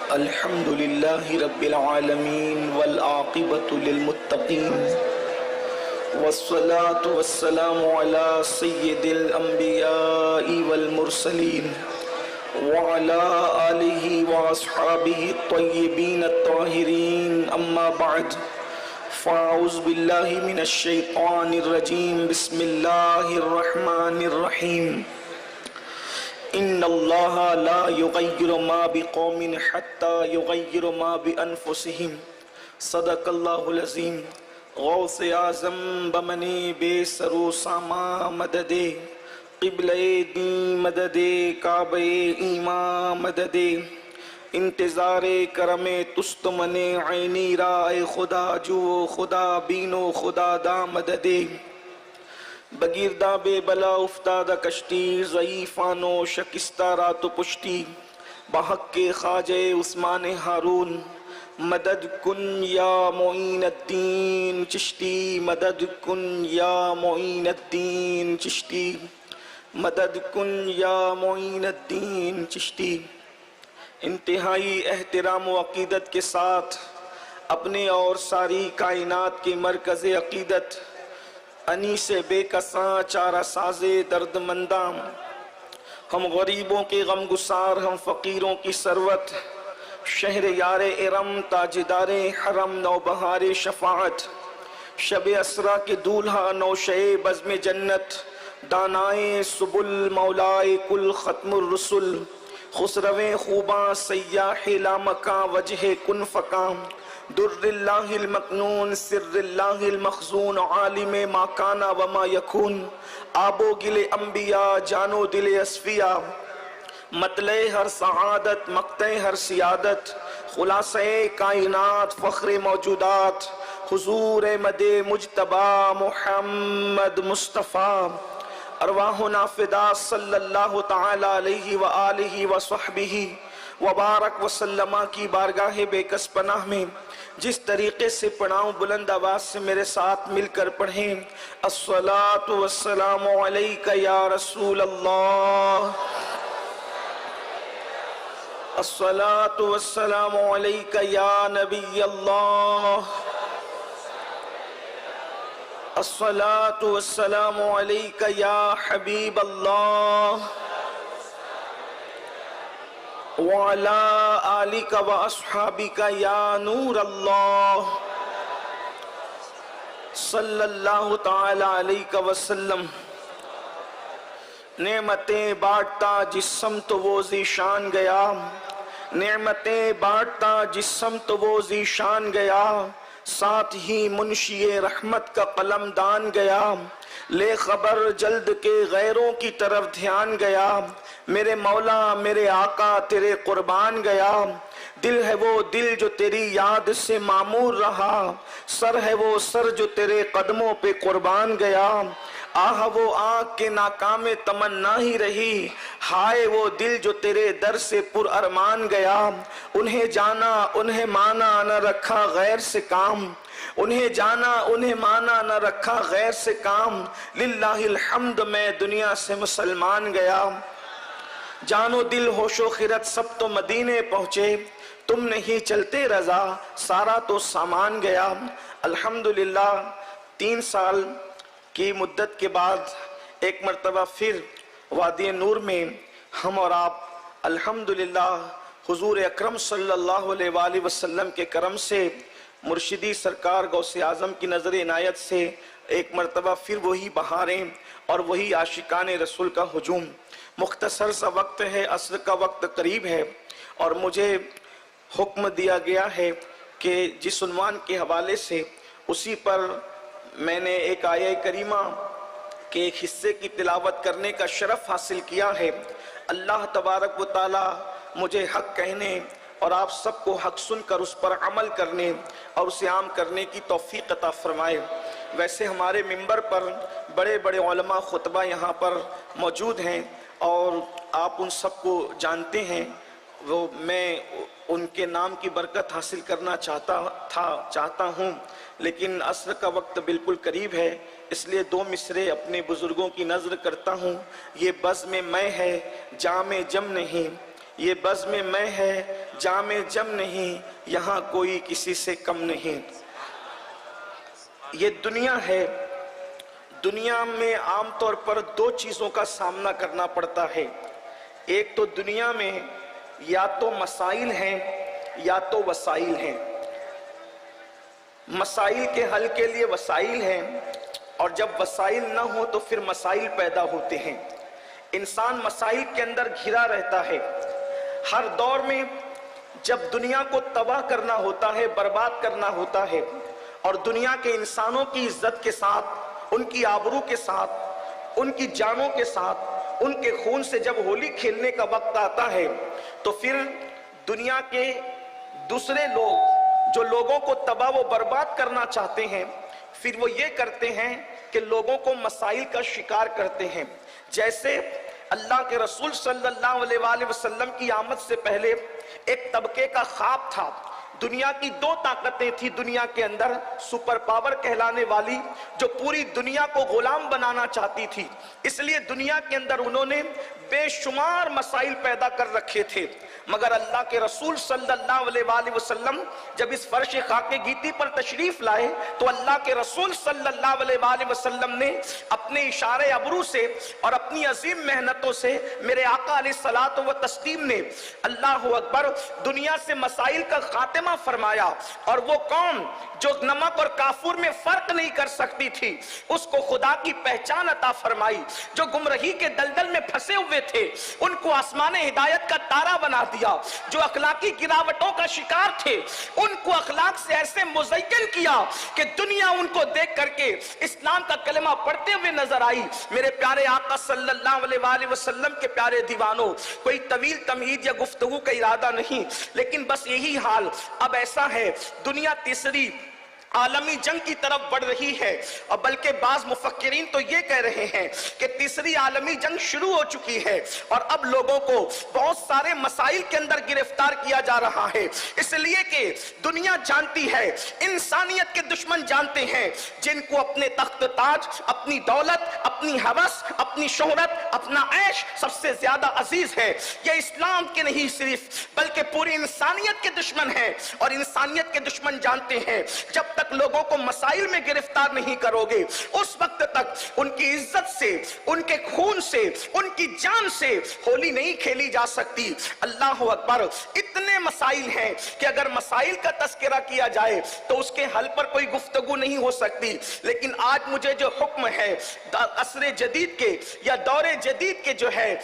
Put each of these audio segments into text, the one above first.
الحمد لله رب العالمين والعاقبة للمتقين والصلاة والسلام على سيد الأنبياء والمرسلين وعلى آله وأصحابه الطيبين الطاهرين أما بعد فأعوذ بالله من الشيطان الرجيم بسم الله الرحمن الرحيم ان اللہ لا یغیر ما بقوم حتی یغیر ما بانفسهم صدق اللہ العظیم غوث اعظم بمنی بے سرو ساما مدد قبلہ دین مدد کعبہ ایمان مدد انتظار کرم تستمن عینی رائے خدا جو خدا بینو خدا دا مدد بگیردہ بے بلا افتادہ کشتی ضعیفانو شکستہ رات و پشتی بحق کے خواجہ عثمان ہارون مدد کن یا معین الدین چشتی مدد کن یا معین الدین چشتی مدد کن یا معین الدین چشتی انتہائی احترام و عقیدت کے ساتھ اپنے اور ساری کائنات کے مرکز عقیدت انیس بے کساں چارہ ساز درد منداں ہم غریبوں کے غم گسار ہم فقیروں کی ثروت شہر یار ارم تاجدار حرم نوبہار شفاعت شب اسرا کے دولہا نوشے بزم جنت دانائے سبل مولائے کل ختم الرسل خسرویں خوباں سیاح لامکاں وجہ کن فکاں در اللہ المکنون سر اللہ المخزون عالم ما کانا وما یکون آب و گل انبیاء جانو دل اصفیاء مطلع ہر سعادت مقطع ہر سیادت خلاصہ کائنات فخر موجودات حضور مد مجتبی محمد مصطفیٰ ارواحنا فدا صلی اللہ تعالی علیہ وآلہ وصحبہ وبارک وسلم کی بارگاہ بے کس پناہ میں جس طریقے سے پڑھاؤں بلند آواز سے میرے ساتھ مل کر پڑھیں الصلاۃ والسلام علیک یا رسول اللہ الصلاۃ والسلام علیک یا نبی اللہ الصلاۃ والسلام علیک یا حبیب اللہ وَعَلَىٰ آلِكَ وَأَصْحَابِكَ يَا نُورَ اللَّهِ صلی اللہ تعالی علیہ وسلم نعمتیں بانٹتا جس سمت وہ ذیشان گیا نعمتیں بانٹتا جس سمت وہ ذیشان گیا ساتھ ہی منشی رحمت کا قلم دان گیا لے خبر جلد کے غیروں کی طرف دھیان گیا میرے مولا میرے آقا تیرے قربان گیا دل ہے وہ دل جو تیری یاد سے معمور رہا سر ہے وہ سر جو تیرے قدموں پہ قربان گیا آہ وہ آنکھ کے ناکام تمنا ہی رہی ہائے وہ دل جو تیرے در سے پر ارمان گیا انہیں جانا انہیں مانا نہ رکھا غیر سے کام انہیں جانا انہیں مانا نہ رکھا غیر سے کام للہ الحمد میں دنیا سے مسلمان گیا جانو دل ہوش و خرد سب تو مدینے پہنچے تم نہیں چلتے رضا سارا تو سامان گیا الحمدللہ 3 سال کی مدت کے بعد ایک مرتبہ پھر وادی نور میں ہم اور آپ الحمدللہ حضور اکرم صلی اللہ علیہ وآلہ وسلم کے کرم سے مرشدی سرکار غوث اعظم کی نظر عنایت سے ایک مرتبہ پھر وہی بہاریں اور وہی عاشقان رسول کا ہجوم مختصر سا وقت ہے عصر کا وقت قریب ہے اور مجھے حکم دیا گیا ہے کہ جس عنوان کے حوالے سے اسی پر میں نے ایک آیہ کریمہ کے ایک حصے کی تلاوت کرنے کا شرف حاصل کیا ہے اللہ تبارک و تعالی مجھے حق کہنے اور آپ سب کو حق سن کر اس پر عمل کرنے اور اسے عام کرنے کی توفیق عطا فرمائے ویسے ہمارے منبر پر بڑے بڑے علماء خطبہ یہاں پر موجود ہیں اور آپ ان سب کو جانتے ہیں وہ میں ان کے نام کی برکت حاصل کرنا چاہتا ہوں لیکن عصر کا وقت بالکل قریب ہے اس لیے 2 مصرے اپنے بزرگوں کی نظر کرتا ہوں یہ بزم میں ہے جام جم نہیں یہ بزم میں ہے جام جم نہیں، یہاں کوئی کسی سے کم نہیں۔ یہ دنیا ہے، دنیا میں عام طور پر دو چیزوں کا سامنا کرنا پڑتا ہے۔ ایک تو دنیا میں یا تو مسائل ہیں یا تو وسائل ہیں۔ مسائل کے حل کے لیے وسائل ہیں، اور جب وسائل نہ ہو تو پھر مسائل پیدا ہوتے ہیں۔ انسان مسائل کے اندر گھرا رہتا ہے۔ ہر دور میں جب دنیا کو تباہ کرنا ہوتا ہے، برباد کرنا ہوتا ہے، اور دنیا کے انسانوں کی عزت کے ساتھ، ان کی آبرو کے ساتھ، ان کی جانوں کے ساتھ، ان کے خون سے جب ہولی کھیلنے کا وقت آتا ہے، تو پھر دنیا کے دوسرے لوگ جو لوگوں کو تباہ و برباد کرنا چاہتے ہیں، پھر وہ یہ کرتے ہیں کہ لوگوں کو مسائل کا شکار کرتے ہیں۔ جیسے اللہ کے رسول صلی اللہ علیہ وآلہ وسلم کی آمد سے پہلے ایک طبقے کا خواب تھا۔ دنیا کی دو طاقتیں تھی دنیا کے اندر، سپر پاور کہلانے والی، جو پوری دنیا کو غلام بنانا چاہتی تھی۔ اس لیے دنیا کے اندر انہوں نے بے شمار مسائل پیدا کر رکھے تھے، مگر اللہ کے رسول صلی اللہ علیہ وآلہ وسلم جب اس فرش خاک گیتی پر تشریف لائے تو اللہ کے رسول صلی اللہ علیہ وآلہ وسلم نے اپنے اشارے ابرو سے اور اپنی عظیم محنتوں سے میرے آقا علیہ الصلوۃ والتسلیم نے اللہ اکبر دنیا سے مسائل کا خاتمہ فرمایا، اور وہ قوم جو نمک اور کافور میں فرق نہیں کر سکتی تھی اس کو خدا کی پہچان عطا فرمائی۔ جو گمراہی کے دلدل میں پھنسے ہوئے تھے ان کو آسمان ہدایت کا تارا بنا دیا۔ جو اخلاقی گراوٹوں کا شکار تھے ان کو اخلاق سے ایسے مزین کیا کہ دنیا ان کو دیکھ کر کے اسلام کا کلمہ پڑھتے ہوئے نظر آئی۔ میرے پیارے آقا صلی اللہ علیہ وآلہ وسلم کے پیارے دیوانوں، کوئی طویل تمہید یا گفتگو کا ارادہ نہیں، لیکن بس یہی حال اب ایسا ہے، دنیا تیسری عالمی جنگ کی طرف بڑھ رہی ہے، اور بلکہ بعض مفکرین تو یہ کہہ رہے ہیں کہ تیسری عالمی جنگ شروع ہو چکی ہے، اور اب لوگوں کو بہت سارے مسائل کے اندر گرفتار کیا جا رہا ہے، اس لیے کہ دنیا جانتی ہے، انسانیت کے دشمن جانتے ہیں، جن کو اپنے تخت تاج، اپنی دولت، اپنی ہوس، اپنی شہرت، اپنا عیش سب سے زیادہ عزیز ہے۔ یہ اسلام کے نہیں صرف بلکہ پوری انسانیت کے دشمن ہیں، اور انسانیت کے دشمن جانتے ہیں جب تک لوگوں کو مسائل میں گرفتار نہیں کرو گے اس وقت تک ان کی عزت سے، ان کے خون سے، ان کی جان سے ہولی نہیں کھیلی جا سکتی۔ اللہ اکبر، اتنے مسائل ہیں کہ اگر مسائل کا تذکرہ کیا جائے تو اس کے حل پر کوئی گفتگو نہیں ہو سکتی، لیکن آج مجھے جو حکم ہے عصر جدید کے یا دور جدید کے جو ہے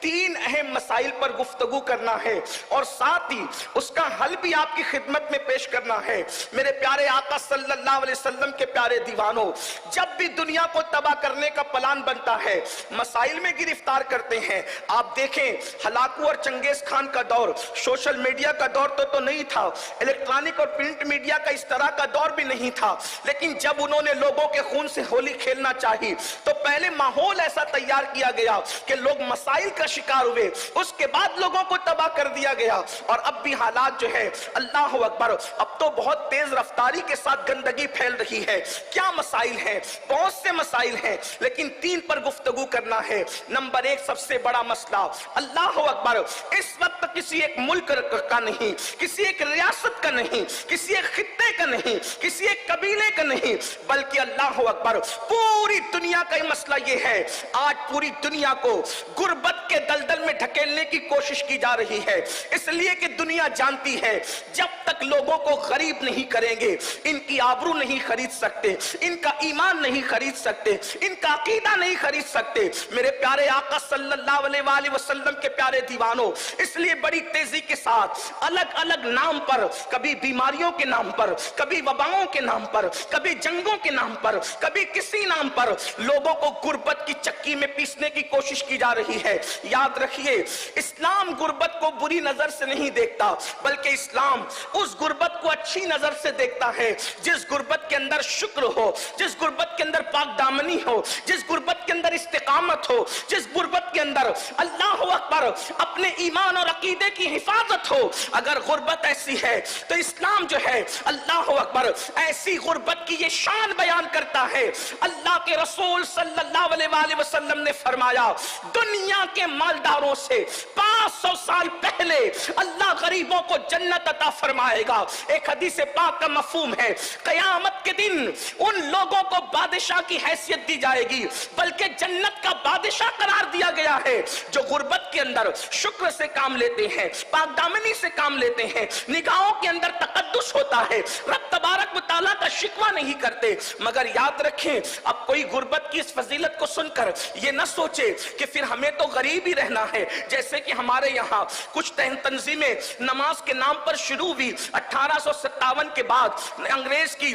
تین اہم مسائل پر گفتگو کرنا ہے، اور ساتھ ہی اس کا حل بھی آپ کی خدمت میں پیش کرنا ہے۔ میرے پیارے آقا صلی اللہ علیہ وسلم کے پیارے دیوانوں، جب بھی دنیا کو تباہ کرنے کا پلان بنتا ہے مسائل میں گرفتار کرتے ہیں۔ آپ دیکھیں ہلاکو اور چنگیز خان کا دور سوشل میڈیا کا دور تو نہیں تھا، الیکٹرانک اور پرنٹ میڈیا کا اس طرح کا دور بھی نہیں تھا، لیکن جب انہوں نے لوگوں کے خون سے ہولی کھیلنا چاہی تو پہلے ماحول ایسا تیار کیا گیا کہ لوگ مسائل کا شکار ہوئے، اس کے بعد لوگوں کو تباہ کر دیا گیا، اور اب بھی حالات جو ہے اللہ اکبر اب تو بہت تیز رفتاری کے ساتھ گندگی پھیل رہی ہے۔ کیا مسائل ہیں؟ بہت سے مسائل ہیں، لیکن تین پر گفتگو کرنا ہے۔ نمبر ایک، سب سے بڑا مسئلہ اللہ اکبر اس وقت کسی ایک ملک کا نہیں، کسی ایک ریاست کا نہیں، کسی ایک خطے کا نہیں، کسی ایک قبیلے کا نہیں، بلکہ اللہ اکبر پوری دنیا کا یہ مسئلہ یہ ہے۔ آج پوری دنیا کو غربت کے دلدل میں ڈھکیلنے کی کوشش کی جا رہی ہے، اس لیے کہ دنیا جانتی ہے جب تک لوگوں کو غریب نہیں کریں گے ان کی آبرو نہیں خرید سکتے، ان کا ایمان نہیں خرید سکتے، ان کا عقیدہ نہیں خرید سکتے۔ میرے پیارے آقا صلی اللہ علیہ وآلہ وسلم کے پیارے دیوانوں، اس لیے بڑی تیزی کے ساتھ الگ الگ نام پر، کبھی بیماریوں کے نام پر، کبھی وباؤں کے نام پر، کبھی جنگوں کے نام پر، کبھی کسی نام پر لوگوں کو غربت کی چکی میں پیسنے کی کوشش کی جا رہی ہے۔ یاد رکھیے اسلام غربت کو بری نظر سے نہیں دیکھتا، بلکہ اسلام اس غربت کو اچھی نظر سے دیکھتا ہے جس غربت کے اندر شکر ہو، جس غربت کے اندر پاک دامنی ہو، جس غربت کے اندر استقامت ہو، جس غربت کے اندر اللہ اکبر اپنے ایمان اور عقیدے کی حفاظت ہو۔ اگر غربت ایسی ہے تو اسلام جو ہے اللہ اکبر ایسی غربت کی یہ شان بیان کرتا ہے۔ اللہ کے رسول صلی اللہ علیہ وآلہ وسلم نے فرمایا دنیا کے مالداروں سے 5 500 سال پہلے اللہ غریبوں کو جنت عطا فرمائے گا۔ ایک حدیث پاک کا مفہوم ہے قیامت کے دن ان لوگوں کو بادشاہ کی حیثیت دی جائے گی، بلکہ جنت کا بادشاہ قرار دیا گیا ہے جو غربت کے اندر شکر سے کام لیتے ہیں، پاک دامنی سے کام لیتے ہیں، نگاہوں کے اندر تقدس ہوتا ہے، رب تبارک و تعالیٰ کا شکوہ نہیں کرتے۔ مگر یاد رکھیں اب کوئی غربت کی اس فضیلت کو سن کر یہ نہ سوچے کہ پھر ہمیں تو غریب ہی رہنا ہے، جیسے کہ ہمارے یہاں کچھ تنظیمیں نماز کے نام پر شروع ہوئی 1857 کے بعد انگریز کی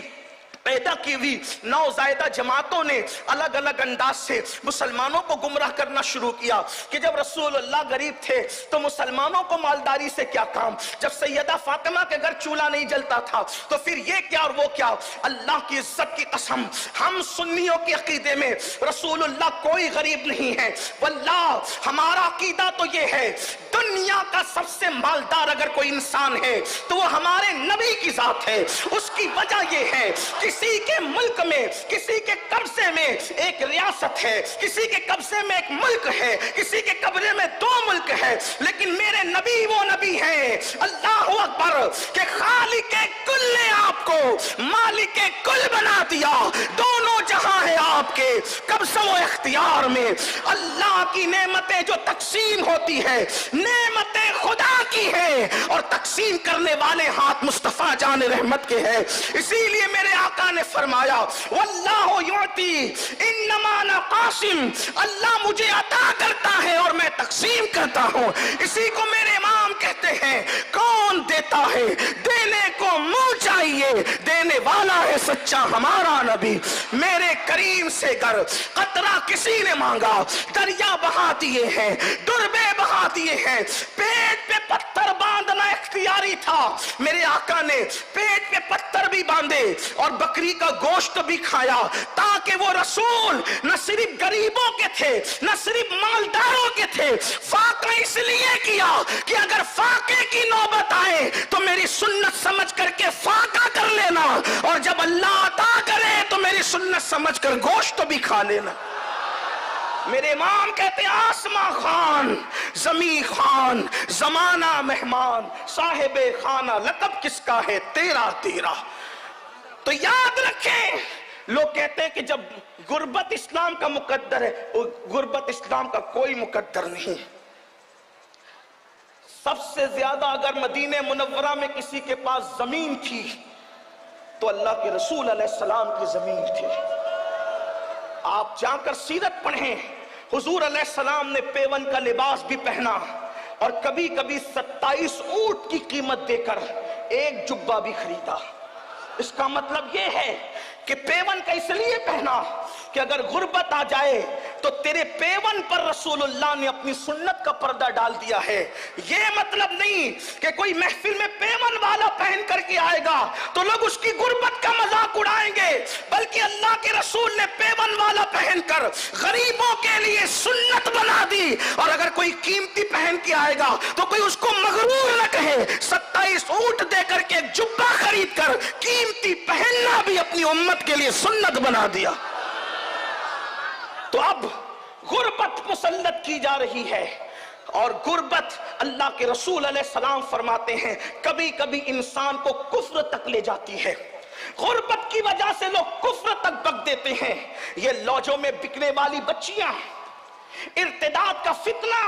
پیدا کی ہوئی نوزائیدہ جماعتوں نے الگ الگ انداز سے مسلمانوں کو گمراہ کرنا شروع کیا کہ جب رسول اللہ غریب تھے تو مسلمانوں کو مالداری سے کیا کام، جب سیدہ فاطمہ کے گھر چولہا نہیں جلتا تھا تو پھر یہ کیا اور وہ کیا۔ اللہ کی عزت کی قسم ہم سنیوں کے عقیدے میں رسول اللہ کوئی غریب نہیں ہے، واللہ ہمارا عقیدہ تو یہ ہے دنیا کا سب سے مالدار اگر کوئی انسان ہے تو وہ ہمارے نبی کی ذات ہے۔ اس کی وجہ یہ ہے کسی کے ملک میں کسی کے قبضے میں ایک ریاست ہے، کسی کے قبضے میں ایک ملک ہے، کسی کے قبضے میں 2 ملک ہے، لیکن میرے نبی وہ نبی ہیں اللہ اکبر کہ خالق کل نے آپ کو مالک کل بنا دیا، دونوں جہاں ہے آپ کے قبضہ و اختیار میں۔ اللہ کی نعمتیں جو تقسیم ہوتی ہے نعمتیں خدا کی ہے اور تقسیم کرنے والے ہاتھ مصطفیٰ جان رحمت کے ہیں۔ اسی لیے میرے آقا نے فرمایا واللہ یعطی انما انا قاسم، اللہ مجھے عطا کرتا ہے اور میں تقسیم کرتا ہوں۔ اسی کو میرے امام کہتے ہیں کون دیتا ہے دینے کو منہ چاہیے، دینے والا ہے سچا ہمارا نبی۔ میرے کریم سے گر قطرہ کسی نے مانگا دریا بہا دیے ہیں، دربے بہا دیے ہیں، پیٹ پہ پتھر باندھنا اختیاری تھا، میرے آقا نے پیٹ پہ پتھر بھی باندھے اور بکری کا گوشت بھی کھایا تاکہ وہ رسول نہ صرف غریبوں کے تھے نہ صرف مالداروں کے تھے۔ فاقہ اس لیے کیا کہ اگر فاقے کی نوبت آئے تو میری سنت سمجھ کر کے فاقہ کر لینا، اور جب اللہ عطا کرے تو میری سنت سمجھ کر گوشت بھی کھا لینا۔ میرے امام کہتے ہیں آسمان خان زمین خان زمانہ مہمان صاحب خانہ لقب کس کا ہے تیرا تیرا۔ تو یاد رکھیں لوگ کہتے ہیں کہ جب غربت اسلام کا مقدر ہے، غربت اسلام کا کوئی مقدر نہیں۔ سب سے زیادہ اگر مدینہ منورہ میں کسی کے پاس زمین تھی تو اللہ کے رسول علیہ السلام کی زمین تھی۔ آپ جا کر سیرت پڑھیں، حضور علیہ السلام نے پیون کا لباس بھی پہنا اور کبھی کبھی 27 اونٹ کی قیمت دے کر ایک جبہ بھی خریدا۔ اس کا مطلب یہ ہے کہ پیون کا اس لیے پہنا کہ اگر غربت آ جائے تو تیرے پیون پر رسول اللہ نے اپنی سنت کا پردہ ڈال دیا ہے۔ یہ مطلب نہیں کہ کوئی محفل میں پیون والا پہن کر کے آئے گا تو لوگ اس کی غربت کا مذاق اڑائیں گے، بلکہ اللہ کے رسول نے پیون والا پہن کر غریبوں کے لیے سنت بنا دی۔ اور اگر کوئی قیمتی پہن کے آئے گا تو کوئی اس کو مغرور نہ کہے، 27 اونٹ دے کر کے جبہ خرید کر قیمتی پہننا بھی اپنی امت کے لیے سنت بنا دیا۔ تو اب غربت مسلط کی جا رہی ہے، اور غربت اللہ کے رسول علیہ السلام فرماتے ہیں کبھی کبھی انسان کو کفر تک لے جاتی ہے۔ غربت کی وجہ سے لوگ کفر تک بک دیتے ہیں۔ یہ لوجوں میں بکنے والی بچیاں، ارتداد کا فتنہ،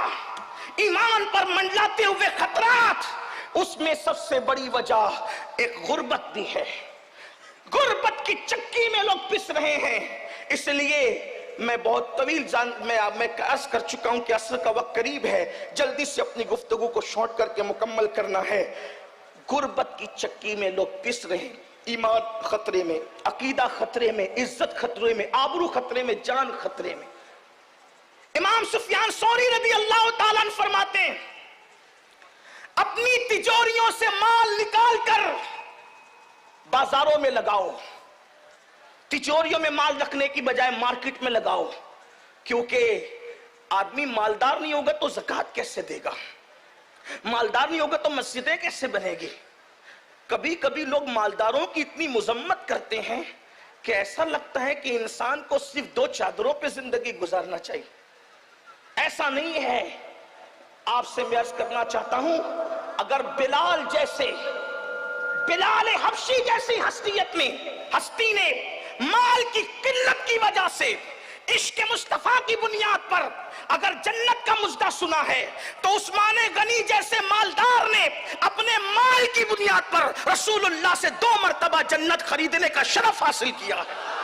ایمان پر منڈلاتے ہوئے خطرات، اس میں سب سے بڑی وجہ ایک غربت بھی ہے۔ غربت کی چکی میں لوگ پس رہے ہیں۔ اس لیے میں بہت طویل میں عرض کر چکا ہوں کہ عصر کا وقت قریب ہے، جلدی سے اپنی گفتگو کو شارٹ کر کے مکمل کرنا ہے۔ غربت کی چکی میں لوگ پس رہے ہیں، ایمان خطرے میں، عقیدہ خطرے میں، عزت خطرے میں، آبرو خطرے میں، جان خطرے میں۔ امام سفیان ثوری رضی اللہ تعالیٰ عنہ فرماتے ہیں اپنی تجوریوں سے مال نکال کر بازاروں میں لگاؤ، تجوریوں میں مال رکھنے کی بجائے مارکیٹ میں لگاؤ، کیونکہ آدمی مالدار نہیں ہوگا تو زکوٰۃ کیسے دے گا، مالدار نہیں ہوگا تو مسجدیں کیسے بنے گی۔ کبھی کبھی لوگ مالداروں کی اتنی مذمت کرتے ہیں کہ ایسا لگتا ہے کہ انسان کو صرف 2 چادروں پہ زندگی گزارنا چاہیے۔ ایسا نہیں ہے، آپ سے میں عرض کرنا چاہتا ہوں، اگر بلال حبشی جیسی ہستی نے مال کی قلت کی وجہ سے عشق مصطفیٰ کی بنیاد پر اگر جنت کا مژدہ سنا ہے، تو عثمان غنی جیسے مالدار نے اپنے مال کی بنیاد پر رسول اللہ سے 2 مرتبہ جنت خریدنے کا شرف حاصل کیا ہے۔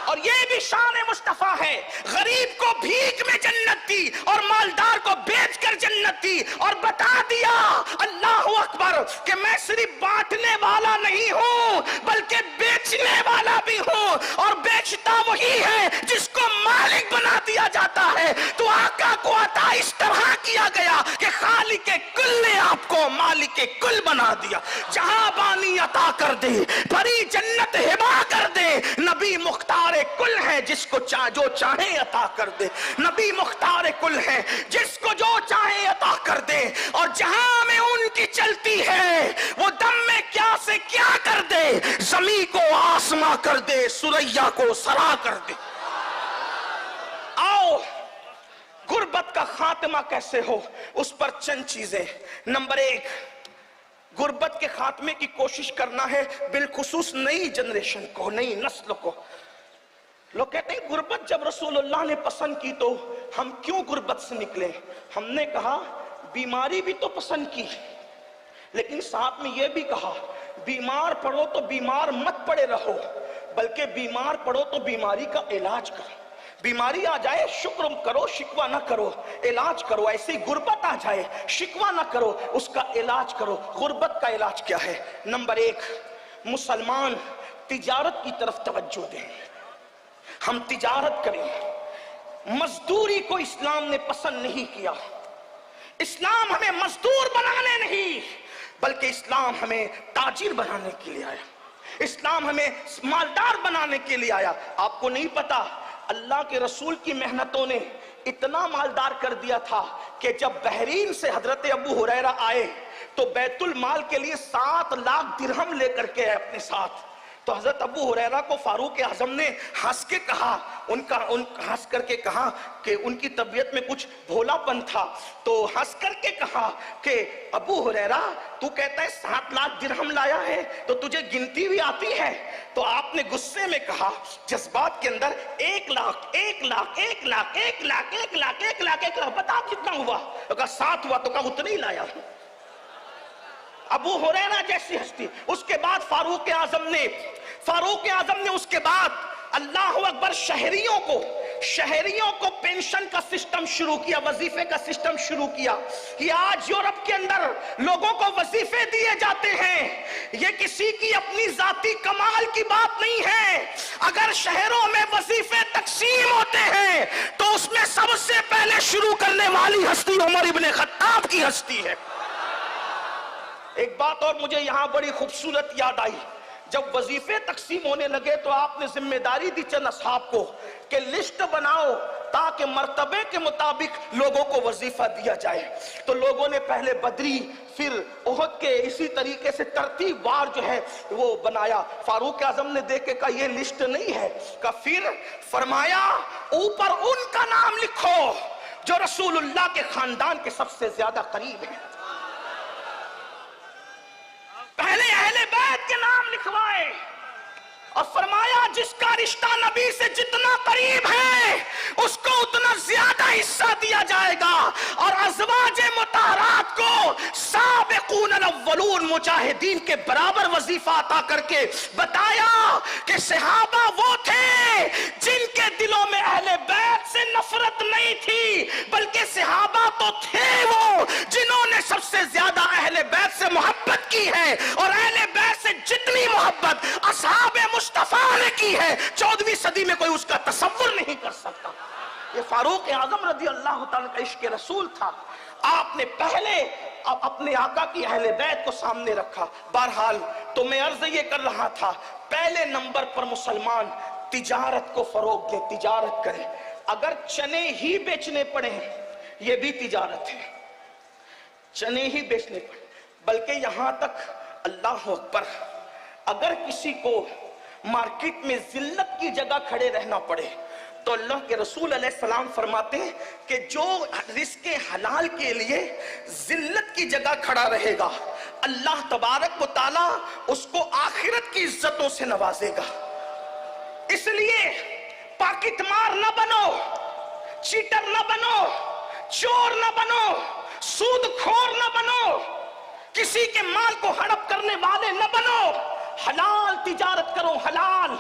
اور یہ بھی شان مصطفیٰ ہے، غریب کو بھیک میں جنت دی اور مالدار کو بیچ کر جنت دی، اور بتا دیا اللہ اکبر کہ میں صرف بانٹنے والا نہیں ہوں بلکہ بیچنے والا بھی ہوں، اور بیچتا وہی ہے جس کو مالک بنا دیا جاتا ہے۔ تو آقا کو عطا اس طرح کیا گیا کہ خالق کل نے آپ کو مالک کل بنا دیا۔ جہاں بانی عطا کر دے، بھری جنت ہبا کر دے، نبی مختار کل ہے جس کو جو چاہے عطا کر دے، نبی مختار کل ہے جس کو جو چاہے عطا کر دے، اور جہاں میں ان کی چلتی ہے وہ دم میں کیا سے کیا کر دے، زمین کو آسماں کر دے، سریا کو سرا کر دے۔ آؤ غربت کا خاتمہ کیسے ہو، اس پر چند چیزیں۔ نمبر 1، غربت کے خاتمے کی کوشش کرنا ہے، بالخصوص نئی جنریشن کو، نئی نسل کو۔ لوگ کہتے ہیں غربت جب رسول اللہ نے پسند کی تو ہم کیوں غربت سے نکلے؟ ہم نے کہا بیماری بھی تو پسند کی، لیکن ساتھ میں یہ بھی کہا بیمار پڑو تو بیمار مت پڑے رہو، بلکہ بیمار پڑو تو بیماری کا علاج کرو۔ بیماری آ جائے شکر کرو، شکوہ نہ کرو، علاج کرو۔ ایسے ہی غربت آ جائے شکوہ نہ کرو، اس کا علاج کرو۔ غربت کا علاج کیا ہے؟ نمبر 1، مسلمان تجارت کی طرف توجہ دیں، ہم تجارت کریں۔ مزدوری کو اسلام نے پسند نہیں کیا۔ اسلام ہمیں مزدور بنانے نہیں بلکہ اسلام ہمیں تاجر بنانے کے لیے آیا، اسلام ہمیں مالدار بنانے کے لیے آیا۔ آپ کو نہیں پتا اللہ کے رسول کی محنتوں نے اتنا مالدار کر دیا تھا کہ جب بحرین سے حضرت ابو ہریرہ آئے تو بیت المال کے لیے 7 لاکھ درہم لے کر کے آئے اپنے ساتھ۔ تو حضرت ابو ہریرہ کو فاروق اعظم نے ہنس کے کہا، ہنس کر کے کہا کہ ان کی طبیعت میں کچھ بھولا پن تھا، تو ہنس کر کے کہا کہ ابو ہریرہ تو کہتا ہے 7 لاکھ درہم لایا ہے تو تجھے گنتی بھی آتی ہے؟ تو آپ نے غصے میں کہا جذبات کے اندر 1 لاکھ 1 لاکھ 1 لاکھ 1 لاکھ 1 لاکھ 1 لاکھ 1 لاکھ بتا کتنا ہوا؟ تو کہا 7 ہوا۔ تو کہا اتنا ہی لایا ہوں۔ ابو ہریرہ جیسی ہستی۔ اس کے بعد فاروق اعظم نے اس کے بعد اللہ اکبر شہریوں کو پینشن کا سسٹم شروع کیا، وظیفے کا سسٹم شروع کیا۔ یہ آج یورپ کے اندر لوگوں کو وظیفے دیے جاتے ہیں، یہ کسی کی اپنی ذاتی کمال کی بات نہیں ہے۔ اگر شہروں میں وظیفے تقسیم ہوتے ہیں تو اس میں سب سے پہلے شروع کرنے والی ہستی عمر ابن خطاب کی ہستی ہے۔ ایک بات اور مجھے یہاں بڑی خوبصورت یاد آئی، جب وظیفے تقسیم ہونے لگے تو آپ نے ذمہ داری دی چند اصحاب کو کہ لسٹ بناؤ تاکہ مرتبے کے مطابق لوگوں کو وظیفہ دیا جائے۔ تو لوگوں نے پہلے بدری پھر احد کے اسی طریقے سے ترتیب وار جو ہے وہ بنایا۔ فاروق اعظم نے دیکھ کے کہا یہ لسٹ نہیں ہے، کہا پھر فرمایا اوپر ان کا نام لکھو جو رسول اللہ کے خاندان کے سب سے زیادہ قریب ہیں۔ پہلے اہل بیت کے نام لکھوائے اور فرمایا جس کا رشتہ نبی سے جتنا قریب ہے اس کو اتنا زیادہ حصہ دیا جائے گا، اور ازواج مطہرات کو سابقون الاولون مجاہدین کے برابر وظیفہ عطا کر کے بتایا کہ صحابہ وہ تھے جن کے دلوں میں اہل بیت سے نفرت نہیں تھی، بلکہ صحابہ تو تھے وہ جنہوں نے سب سے زیادہ اہل بیت سے محبت کی ہے، اور اہل بیت سے جتنی محبت اصحاب مصطفیٰ نے کی ہے 14ویں صدی میں کوئی اس کا تصور نہیں کر سکتا۔ یہ فاروق اعظم رضی اللہ تعالیٰ کا عشق رسول تھا۔ آپ نے پہلے اپنے آقا کی اہل بیت کو سامنے رکھا۔ بہرحال تو میں عرض یہ کر رہا تھا، پہلے نمبر پر مسلمان تجارت کو فروغ دیں، تجارت کریں۔ اگر چنے ہی بیچنے پڑے یہ بھی تجارت ہے، چنے ہی بیچنے پڑے، بلکہ یہاں تک اللہ اکبر اگر کسی کو مارکیٹ میں ذلت کی جگہ کھڑے رہنا پڑے تو اللہ کے رسول علیہ السلام فرماتے ہیں کہ جو رزق حلال کے لیے ذلت کی جگہ کھڑا رہے گا اللہ تبارک و تعالی اس کو آخرت کی عزتوں سے نوازے گا. اس لیے پاکٹ مار نہ بنو، چیٹر نہ بنو، چور نہ بنو، سود خور نہ بنو، کسی کے مال کو ہڑپ کرنے والے نہ بنو. حلال تجارت کرو، حلال.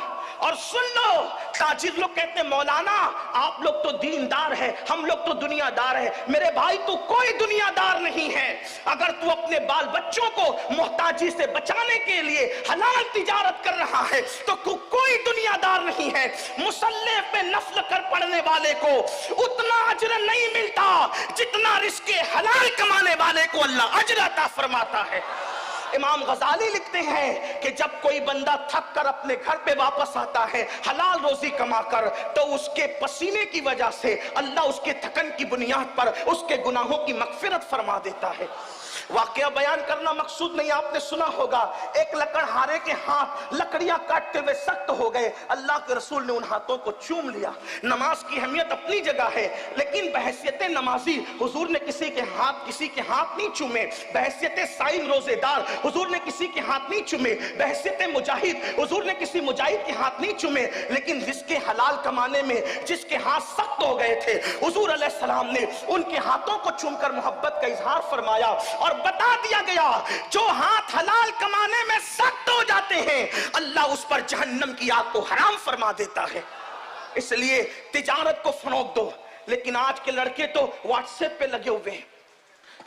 اور سن لو، تاجر لوگ کہتے ہیں مولانا آپ لوگ تو دیندار ہے، ہم لوگ تو دنیا دار ہے. میرے بھائی تو کوئی دنیا دار نہیں ہے. اگر تو اپنے بال بچوں کو محتاجی سے بچانے کے لیے حلال تجارت کر رہا ہے تو کوئی دنیا دار نہیں ہے. مصلی پہ نفل کر پڑھنے والے کو اتنا اجر نہیں ملتا جتنا رزق حلال کمانے والے کو اللہ اجر عطا فرماتا ہے. امام غزالی لکھتے ہیں کہ جب کوئی بندہ تھک کر اپنے گھر پہ واپس آتا ہے حلال روزی کما کر تو اس کے پسینے کی وجہ سے اللہ اس کے تھکن کی بنیاد پر اس کے گناہوں کی مغفرت فرما دیتا ہے. واقعہ بیان کرنا مقصود نہیں، آپ نے سنا ہوگا ایک لکڑہارے کے ہاتھ لکڑیاں کاٹتے ہوئے سخت ہو گئے. اللہ کے رسول نے ان ہاتھوں کو چوم لیا. نماز کی اہمیت اپنی جگہ ہے لیکن بحیثیت نمازی حضور نے کسی کے ہاتھ نہیں چومے. بحیثیت صائم روزے دار حضور نے کسی کے ہاتھ نہیں چومے. بحیثیت مجاہد حضور نے کسی مجاہد کے ہاتھ نہیں چومے. لیکن رزق حلال کمانے میں جس کے ہاتھ سخت ہو گئے تھے حضور علیہ السلام نے ان کے ہاتھوں کو چوم کر محبت کا اظہار فرمایا اور بتا دیا گیا جو ہاتھ حلال کمانے میں سخت ہو جاتے ہیں اللہ اس پر جہنم کی آگ کو حرام فرما دیتا ہے. اس لیے تجارت کو فروغ دو. لیکن آج کے لڑکے تو واٹس ایپ پہ لگے ہوئے ہیں،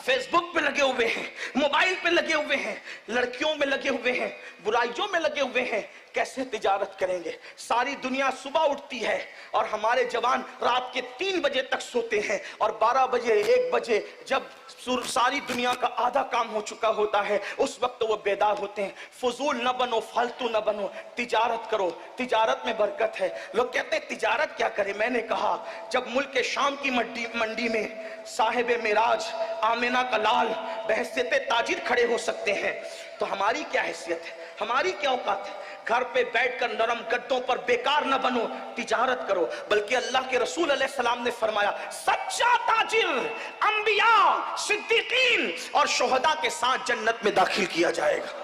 فیس بک پہ لگے ہوئے ہیں، موبائل پہ لگے ہوئے ہیں، لڑکیوں میں لگے ہوئے ہیں، برائیوں میں لگے ہوئے ہیں. کیسے تجارت کریں گے؟ ساری دنیا صبح اٹھتی ہے اور ہمارے جوان رات کے 3 بجے تک سوتے ہیں اور 12 بجے 1 بجے جب ساری دنیا کا آدھا کام ہو چکا ہوتا ہے اس وقت وہ بیدار ہوتے ہیں. فضول نہ بنو، فالتو نہ بنو، تجارت کرو. تجارت میں برکت ہے. لوگ کہتے ہیں تجارت کیا کرے؟ میں نے کہا جب ملک شام کی منڈی میں صاحب معراج آمنہ کا لال بحیثیت تاجر کھڑے ہو سکتے ہیں تو ہماری کیا حیثیت ہے، ہماری کیا اوقات ہے؟ گھر پہ بیٹھ کر نرم گدوں پر بیکار نہ بنو، تجارت کرو. بلکہ اللہ کے رسول علیہ السلام نے فرمایا سچا تاجر انبیاء، صدیقین اور شہداء کے ساتھ جنت میں داخل کیا جائے گا.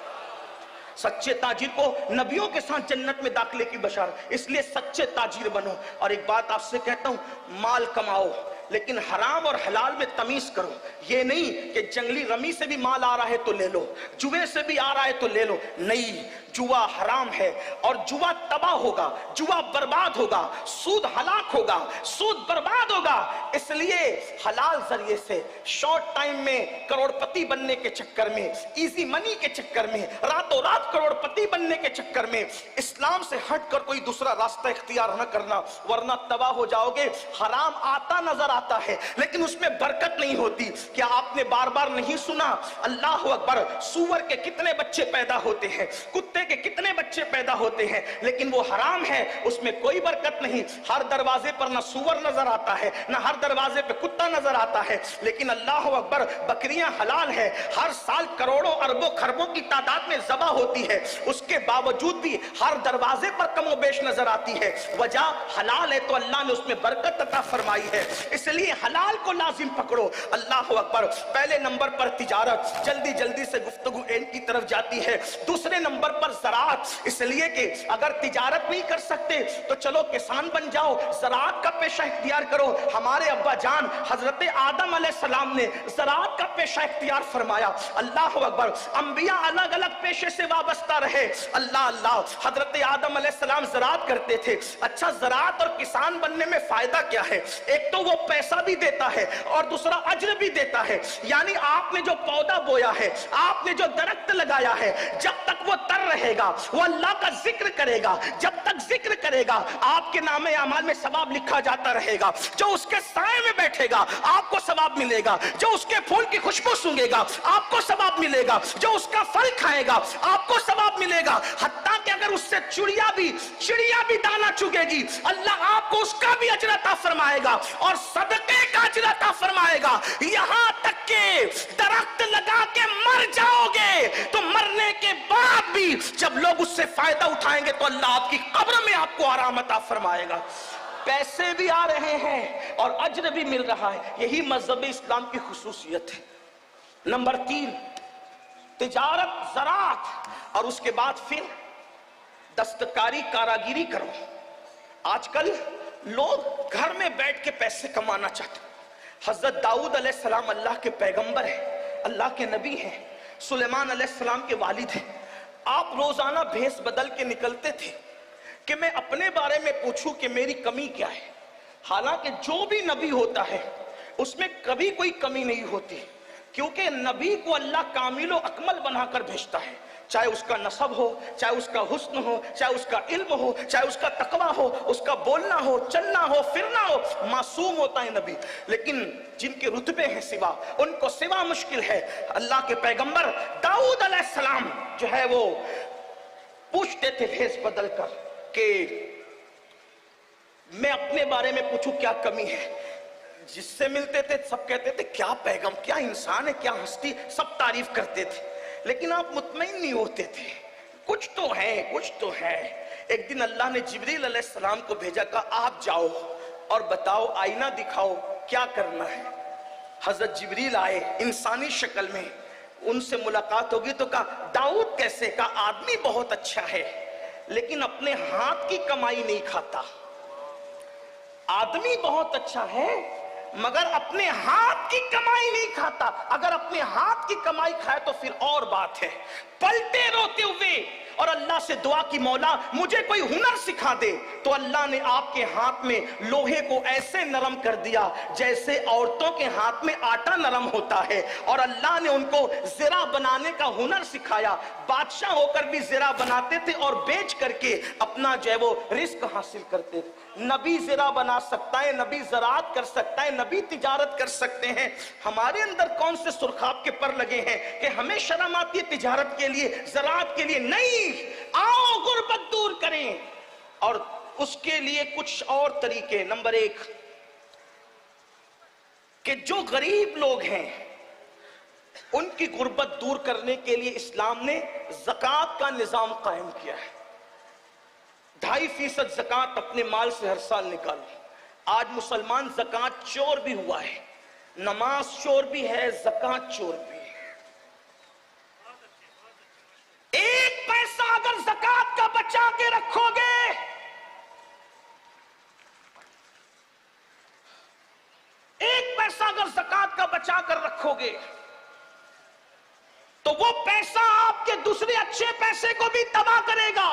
سچے تاجر کو نبیوں کے ساتھ جنت میں داخلے کی بشارت. اس لیے سچے تاجر بنو. اور ایک بات آپ سے کہتا ہوں، مال کماؤ لیکن حرام اور حلال میں تمیز کرو. یہ نہیں کہ جنگلی رمی سے بھی مال آ رہا ہے تو لے لو، جوے سے بھی آ رہا ہے تو لے لو. نہیں، جوا حرام ہے اور جوا تباہ ہوگا، جوا برباد ہوگا، سود ہلاک ہوگا، سود برباد ہوگا. اس لیے حلال ذریعے سے شارٹ ٹائم میں کروڑ پتی بننے کے چکر میں، ایزی منی کے چکر میں، راتوں رات کروڑ پتی بننے کے چکر میں اسلام سے ہٹ کر کوئی دوسرا راستہ اختیار نہ کرنا ورنہ تباہ ہو جاؤ گے. حرام آتا نظر آتا ہے لیکن اس میں برکت نہیں ہوتی. کیا آپ نے بار بار نہیں سنا اللہ اکبر سور کے کتنے بچے پیدا ہوتے ہیں، کتے کے کتنے بچے پیدا ہوتے ہیں، لیکن وہ حرام ہے، اس میں کوئی برکت نہیں. ہر دروازے پر نہ سور نظر آتا ہے نہ ہر دروازے پہ کتا نظر آتا ہے. لیکن اللہ اکبر بکریاں حلال ہے، ہر سال کروڑوں اربوں خربوں کی تعداد میں ذبح ہوتی ہے، اس کے باوجود بھی ہر دروازے پر کم و بیش نظر آتی ہے. وجہ حلال ہے تو اللہ نے اس میں برکت عطا فرمائی ہے. اس لیے حلال کو لازم پکڑو. اللہ اکبر. پہلے نمبر پر تجارت، جلدی سے گفتگو اینڈ کی طرف جاتی ہے. دوسرے نمبر پر زراعت، اس لیے کہ اگر تجارت نہیں کر سکتے تو چلو کسان بن جاؤ، زراعت کا پیشہ اختیار کرو. ہمارے ابا جان حضرت آدم علیہ السلام نے زراعت کا پیشہ اختیار فرمایا. اللہ اکبر. انبیاء الگ الگ پیشے سے وابستہ رہے. اللہ. حضرت آدم علیہ السلام زراعت کرتے تھے. اچھا، زراعت اور کسان بننے میں فائدہ کیا ہے؟ ایک تو وہ پیسہ بھی دیتا ہے اور دوسرا اجر بھی دیتا ہے. یعنی آپ نے جو پودا بویا ہے، آپ نے جو درخت لگایا ہے، جب تک وہ تر رہے گا وہ اللہ کا ذکر کرے گا. جب تک ذکر کرے گا آپ کے نام اعمال میں ثواب لکھا جاتا رہے گا. جو اس کے سائے میں بیٹھے گا آپ کو ثواب ملے گا. جو اس کے پھول کی خوشبو سونگے گا آپ کو ثواب ملے گا. جو اس کا پھل کھائے گا آپ کو ثواب ملے گا. حتیٰ کہ اگر اس سے چڑیا بھی دانا چگے گی اللہ آپ کو اس کا بھی اجر عطا فرمائے گا اور صدقے کا اجر عطا فرمائے گا. یہاں تک کہ درخت لگا کے مر جاؤ گے تو مرنے کے بعد بھی جب لوگ اس سے فائدہ اٹھائیں گے تو اللہ آپ کی قبر میں آپ کو آرام عطا فرمائے گا. پیسے بھی آ رہے ہیں اور اجر بھی مل رہا ہے. یہی مذہب اسلام کی خصوصیت ہے. نمبر 3 تجارت زراعت اور اس کے بعد پھر دستکاری کاراگیری کرو. آج کل لوگ گھر میں بیٹھ کے پیسے کمانا چاہتے ہیں. حضرت داؤد علیہ السلام اللہ کے پیغمبر ہیں, اللہ کے نبی ہیں, سلیمان علیہ السلام کے والد ہیں. آپ روزانہ بھیس بدل کے نکلتے تھے کہ میں اپنے بارے میں پوچھوں کہ میری کمی کیا ہے. حالانکہ جو بھی نبی ہوتا ہے اس میں کبھی کوئی کمی نہیں ہوتی, کیونکہ نبی کو اللہ کامل و اکمل بنا کر بھیجتا ہے. چاہے اس کا نسب ہو, چاہے اس کا حسن ہو, چاہے اس کا علم ہو, چاہے اس کا تقوی ہو, اس کا بولنا ہو, چلنا ہو, پھرنا ہو, معصوم ہوتا ہے نبی. لیکن جن کے رتبے ہیں سوا, ان کو سوا مشکل ہے. اللہ کے پیغمبر داؤد علیہ السلام جو ہے وہ پوچھتے تھے بھیس بدل کر کہ میں اپنے بارے میں پوچھوں کیا کمی ہے. جس سے ملتے تھے سب کہتے تھے کیا پیغام, کیا انسان ہے, کیا ہستی, سب تعریف کرتے تھے. لیکن آپ مطمئن نہیں ہوتے تھے, کچھ تو ہے, کچھ تو ہے. ایک دن اللہ نے جبریل علیہ السلام کو بھیجا, کہا آپ جاؤ اور بتاؤ, آئینہ دکھاؤ کیا کرنا ہے. حضرت جبریل آئے انسانی شکل میں, ان سے ملاقات ہوگی تو کہا داؤد کیسے؟ کہا آدمی بہت اچھا ہے لیکن اپنے ہاتھ کی کمائی نہیں کھاتا. آدمی بہت اچھا ہے مگر اپنے ہاتھ کی کمائی نہیں کھاتا. اگر اپنے ہاتھ کی کمائی کھائے تو پھر اور بات ہے. پلٹے روتے ہوئے اور اللہ سے دعا کی, مولا مجھے کوئی ہنر سکھا دے. تو اللہ نے آپ کے ہاتھ میں لوہے کو ایسے نرم کر دیا جیسے عورتوں کے ہاتھ میں آٹا نرم ہوتا ہے, اور اللہ نے ان کو زرہ بنانے کا ہنر سکھایا. بادشاہ ہو کر بھی زرہ بناتے تھے اور بیچ کر کے اپنا جو ہے وہ رزق حاصل کرتے تھے. نبی زرہ بنا سکتا ہے, نبی زراعت کر سکتا ہے, نبی تجارت کر سکتے ہیں. ہمارے اندر کون سے سرخاب کے پر لگے ہیں کہ ہمیں شرم آتی ہے تجارت کے لیے, زراعت کے لیے؟ نہیں, آؤ غربت دور کریں, اور اس کے لیے کچھ اور طریقے. نمبر 1 کہ جو غریب لوگ ہیں ان کی غربت دور کرنے کے لیے اسلام نے زکوٰۃ کا نظام قائم کیا ہے. 2.5% زکوٰۃ اپنے مال سے ہر سال نکالو. آج مسلمان زکوٰۃ چور بھی ہوا ہے, نماز چور بھی ہے, زکوٰۃ چور بھی ہے. 1 پیسہ اگر زکوٰۃ کا بچا کے رکھو گے, 1 پیسہ اگر زکوٰۃ کا بچا کر رکھو گے تو وہ پیسہ آپ کے دوسرے اچھے پیسے کو بھی تباہ کرے گا.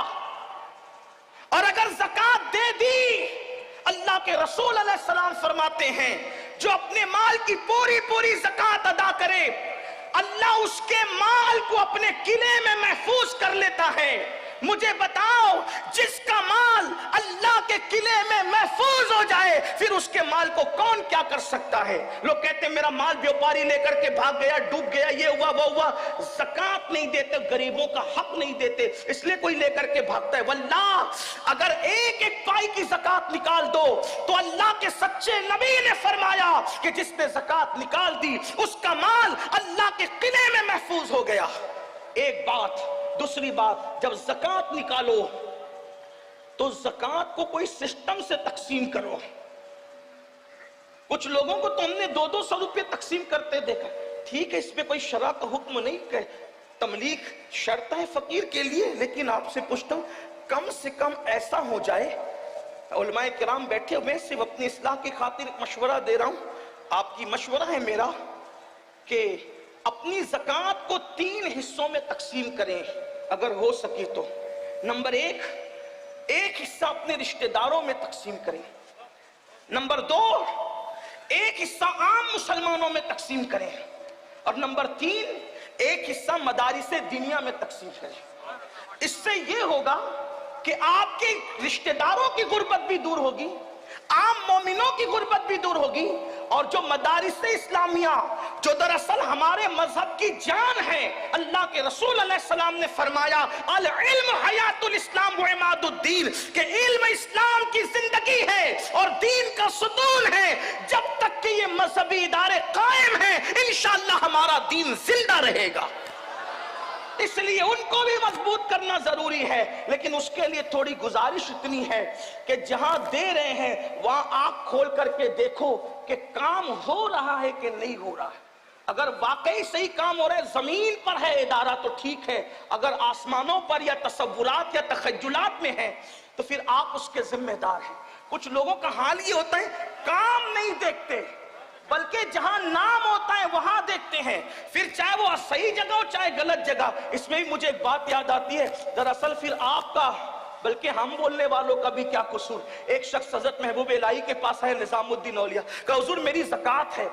اور اگر زکوٰۃ دے دی, اللہ کے رسول علیہ السلام فرماتے ہیں جو اپنے مال کی پوری پوری زکوٰۃ ادا کرے, اللہ اس کے مال کو اپنے قلعے میں محفوظ کر لیتا ہے. مجھے بتاؤ, جس کا مال اللہ کے قلعے میں محفوظ ہو جائے پھر اس کے مال کو کون کیا کر سکتا ہے؟ لوگ کہتے ہیں میرا مال بیوپاری لے کر کے بھاگ گیا, ڈوب گیا, یہ ہوا وہ ہوا. زکوٰۃ نہیں دیتے, غریبوں کا حق نہیں دیتے, اس لیے کوئی لے کر کے بھاگتا ہے. واللہ اگر 1 پائی کی زکوٰۃ نکال دو تو اللہ کے سچے نبی نے فرمایا کہ جس نے زکوٰۃ نکال دی اس کا مال اللہ کے قلعے میں محفوظ ہو گیا. ایک بات. دوسری بات, جب زکوٰۃ نکالو تو زکوٰۃ کو کوئی سسٹم سے تقسیم کرو. کچھ لوگوں کو تو ہم نے 200 روپے تقسیم کرتے دیکھا. ٹھیک ہے, اس میں کوئی شرع کا حکم نہیں کہ تملیغ شرط ہے فقیر کے لیے, لیکن آپ سے پوچھتا ہوں کم سے کم ایسا ہو جائے. علماء کرام بیٹھے ہوئے, صرف اپنی اصلاح کی خاطر مشورہ دے رہا ہوں, آپ کی مشورہ ہے میرا کہ اپنی زکوٰۃ کو 3 حصوں میں تقسیم کریں اگر ہو سکے تو. نمبر 1, 1 حصہ اپنے رشتہ داروں میں تقسیم کریں. نمبر 2, 1 حصہ عام مسلمانوں میں تقسیم کریں. اور نمبر 3, 1 حصہ مدارس دنیا میں تقسیم کریں. اس سے یہ ہوگا کہ آپ کے رشتہ داروں کی غربت بھی دور ہوگی, عام مومنوں کی غربت بھی دور ہوگی, اور جو مدارس اسلامیہ جو دراصل ہمارے مذہب کی جان ہے, اللہ کے رسول علیہ السلام نے فرمایا العلم حیات الاسلام و عماد الدین, کہ علم اسلام کی زندگی ہے اور دین کا ستون ہے. جب تک کہ یہ مذہبی ادارے قائم ہیں انشاءاللہ ہمارا دین زندہ رہے گا. اس لیے ان کو بھی مضبوط کرنا ضروری ہے، لیکن اس کے لیے تھوڑی گزارش اتنی ہے کہ جہاں دے رہے ہیں وہاں آنکھ کھول کر کے دیکھو کہ کام ہو رہا ہے کہ نہیں ہو رہا ہے۔ اگر واقعی صحیح کام ہو رہا ہے، زمین پر ہے ادارہ تو ٹھیک ہے، اگر آسمانوں پر یا تصورات یا تخیلات میں ہے تو پھر آپ اس کے ذمہ دار ہیں۔ کچھ لوگوں کا حال یہ ہوتا ہے کام نہیں دیکھتے بلکہ جہاں نام ہوتا ہے وہاں دیکھتے ہیں، پھر چاہے وہ صحیح جگہ ہو چاہے غلط جگہ۔ اس میں بھی مجھے ایک بات یاد آتی ہے، دراصل پھر آپ کا بلکہ ہم بولنے والوں کا بھی کیا قصور۔ ایک شخص حضرت محبوب الہی کے پاس ہے، نظام الدین اولیاء، کہ حضور میری زکوٰۃ ہے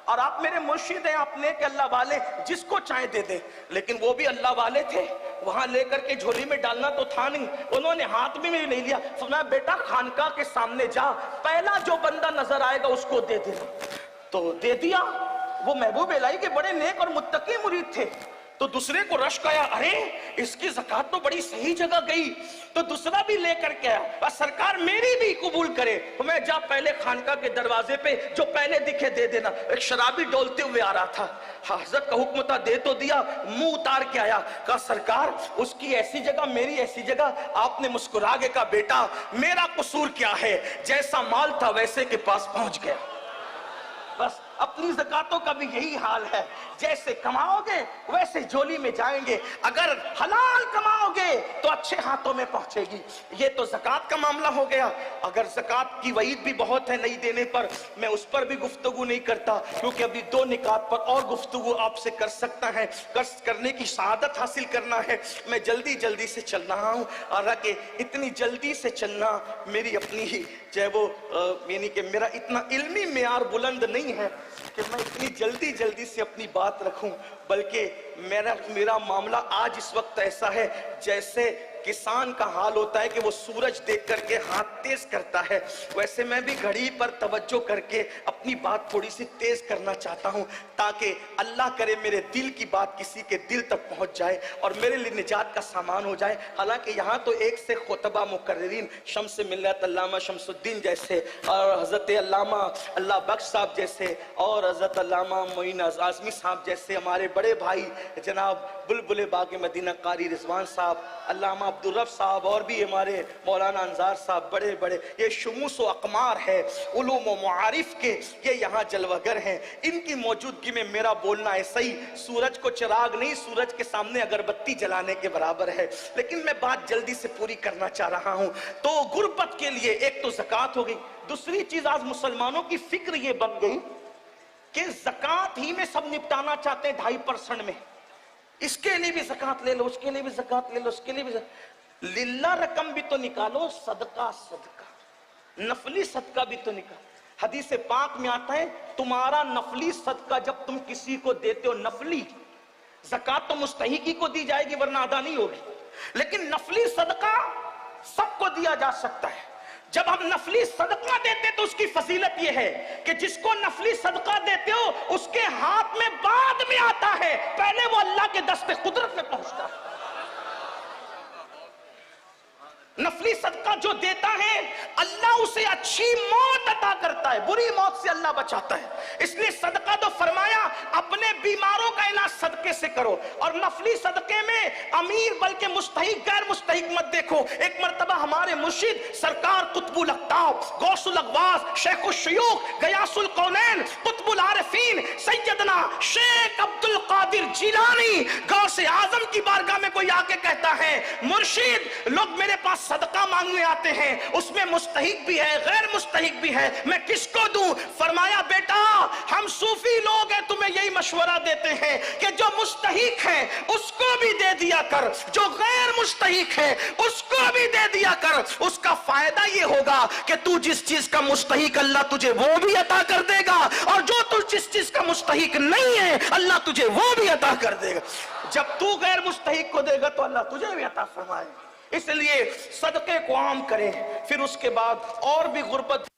اور آپ میرے مرشد ہیں، آپ نیک اللہ والے، جس کو چاہے دے دیں۔ لیکن وہ بھی اللہ والے تھے، وہاں لے کر کے جھولی میں ڈالنا تو تھا نہیں، انہوں نے ہاتھ بھی نہیں لیا۔ فرمایا بیٹا خانقاہ کے سامنے جا، پہلا جو بندہ نظر آئے گا اس کو دے دینا۔ تو دے دیا۔ وہ محبوب الہی کے بڑے نیک اور متقی مرید تھے، تو دوسرے کو رشک آیا، ارے اس کی زکوٰۃ تو بڑی صحیح جگہ گئی، تو دوسرا بھی لے کر کے آیا، سرکار میری بھی قبول کرے۔ میں جا پہلے خانقاہ کے دروازے پہ جو پہلے دکھے دے دینا۔ ایک شرابی ڈولتے ہوئے آ رہا تھا، حضرت کا حکم تھا دے تو دیا، منہ اتار کے آیا، کہا سرکار اس کی ایسی جگہ میری ایسی جگہ۔ آپ نے مسکرا کے کہا بیٹا میرا قصور کیا ہے، جیسا مال تھا ویسے کے پاس پہنچ گیا۔ بس اپنی زکاتوں کا بھی یہی حال ہے، جیسے کماؤ گے ویسے جھولی میں جائیں گے، اگر حلال کماؤ گے تو اچھے ہاتھوں میں پہنچے گی۔ یہ تو زکات کا معاملہ ہو گیا۔ اگر زکات کی وعید بھی بہت ہے نہیں دینے پر، میں اس پر بھی گفتگو نہیں کرتا، کیونکہ ابھی دو نکات پر اور گفتگو آپ سے کر سکتا ہے، کرنے کی سعادت حاصل کرنا ہے۔ میں جلدی سے چل رہا ہوں، حالانکہ اتنی جلدی سے چلنا میری اپنی ہی چاہے وہ یعنی کہ میرا اتنا علمی معیار بلند نہیں ہے کہ میں اتنی جلدی سے اپنی بات رکھوں، بلکہ میرا معاملہ آج اس وقت ایسا ہے جیسے کسان کا حال ہوتا ہے کہ وہ سورج دیکھ کر کے ہاتھ تیز کرتا ہے، ویسے میں بھی گھڑی پر توجہ کر کے اپنی بات تھوڑی سی تیز کرنا چاہتا ہوں، تاکہ اللہ کرے میرے دل کی بات کسی کے دل تک پہنچ جائے اور میرے لیے نجات کا سامان ہو جائے۔ حالانکہ یہاں تو ایک سے خطبہ مقررین شمس ملت علامہ شمس الدین جیسے اور حضرت علامہ اللہ بخش صاحب جیسے اور حضرت علامہ معین اعظمی صاحب جیسے ہمارے بڑے بھائی جناب بلبل باغ مدینہ قاری رضوان صاحب، علامہ عبدالرف صاحب، اور بھی ہمارے مولانا انصار صاحب، بڑے بڑے یہ شموس و اقمار ہے علوم و معارف کے، یہ یہاں جلوگر ہیں۔ ان کی موجودگی میں میرا بولنا ایسا ہی سورج کو چراغ نہیں، سورج کے سامنے اگربتی جلانے کے برابر ہے، لیکن میں بات جلدی سے پوری کرنا چاہ رہا ہوں۔ تو غربت کے لیے ایک تو زکوٰۃ ہو گئی، دوسری چیز آج مسلمانوں کی فکر یہ بن گئی کہ زکوٰۃ ہی میں سب نپٹانا چاہتے ہیں 2.5% میں، اس کے لیے بھی زکوٰۃ لے لو، اس کے لیے بھی زکوٰۃ لے لو، اس کے لیے بھی للہ رقم بھی تو نکالو، صدقہ نفلی صدقہ بھی تو نکالو۔ حدیث پاک میں آتا ہے تمہارا نفلی صدقہ جب تم کسی کو دیتے ہو، نفلی زکوٰۃ تو مستحقی کو دی جائے گی ورنہ ادا نہیں ہوگی، لیکن نفلی صدقہ سب کو دیا جا سکتا ہے۔ جب ہم نفلی صدقہ دیتے تو اس کی فضیلت یہ ہے کہ جس کو نفلی صدقہ دیتے ہو اس کے ہاتھ میں بعد میں آتا ہے، پہلے وہ اللہ کے دست قدرت میں پہنچتا ہے۔ نفلی صدقہ جو دیتا ہے اللہ اسے اچھی موت عطا کرتا ہے، بری موت سے اللہ بچاتا ہے۔ اس لیے صدقہ تو فرمایا اپنے بیماروں کا علاج صدقے سے کرو، اور نفلی صدقے میں امیر بلکہ مستحق غیر مستحق مت دیکھو۔ ایک مرتبہ ہمارے مرشد سرکار قطب الاقطاب غوث الاغواث شیخ الشیوخ غیاث القونین قطب العارفین سیدنا شیخ عبد القادر جیلانی غوث اعظم کی بارگاہ میں کوئی آ کے کہتا ہے مرشد لوگ میرے پاس صدقہ مانگنے آتے ہیں، اس میں مستحق بھی ہے غیر مستحق بھی ہے، میں کس کو دوں؟ فرمایا بیٹا ہم صوفی لوگ ہیں تمہیں یہی مشورہ دیتے ہیں کہ جو مستحق ہے اس کو بھی دے دیا کر، جو غیر مستحق ہے اس کو بھی دے دیا کر۔ اس کا فائدہ یہ ہوگا کہ تو جس چیز کا مستحق اللہ تجھے وہ بھی عطا کر دے گا، اور جو تو جس چیز کا مستحق نہیں ہے اللہ تجھے وہ بھی عطا کر دے گا۔ جب تو غیر مستحق کو دے گا تو اللہ تجھے بھی عطا فرمائے گا۔ اس لیے صدقے کو عام کریں، پھر اس کے بعد اور بھی غربت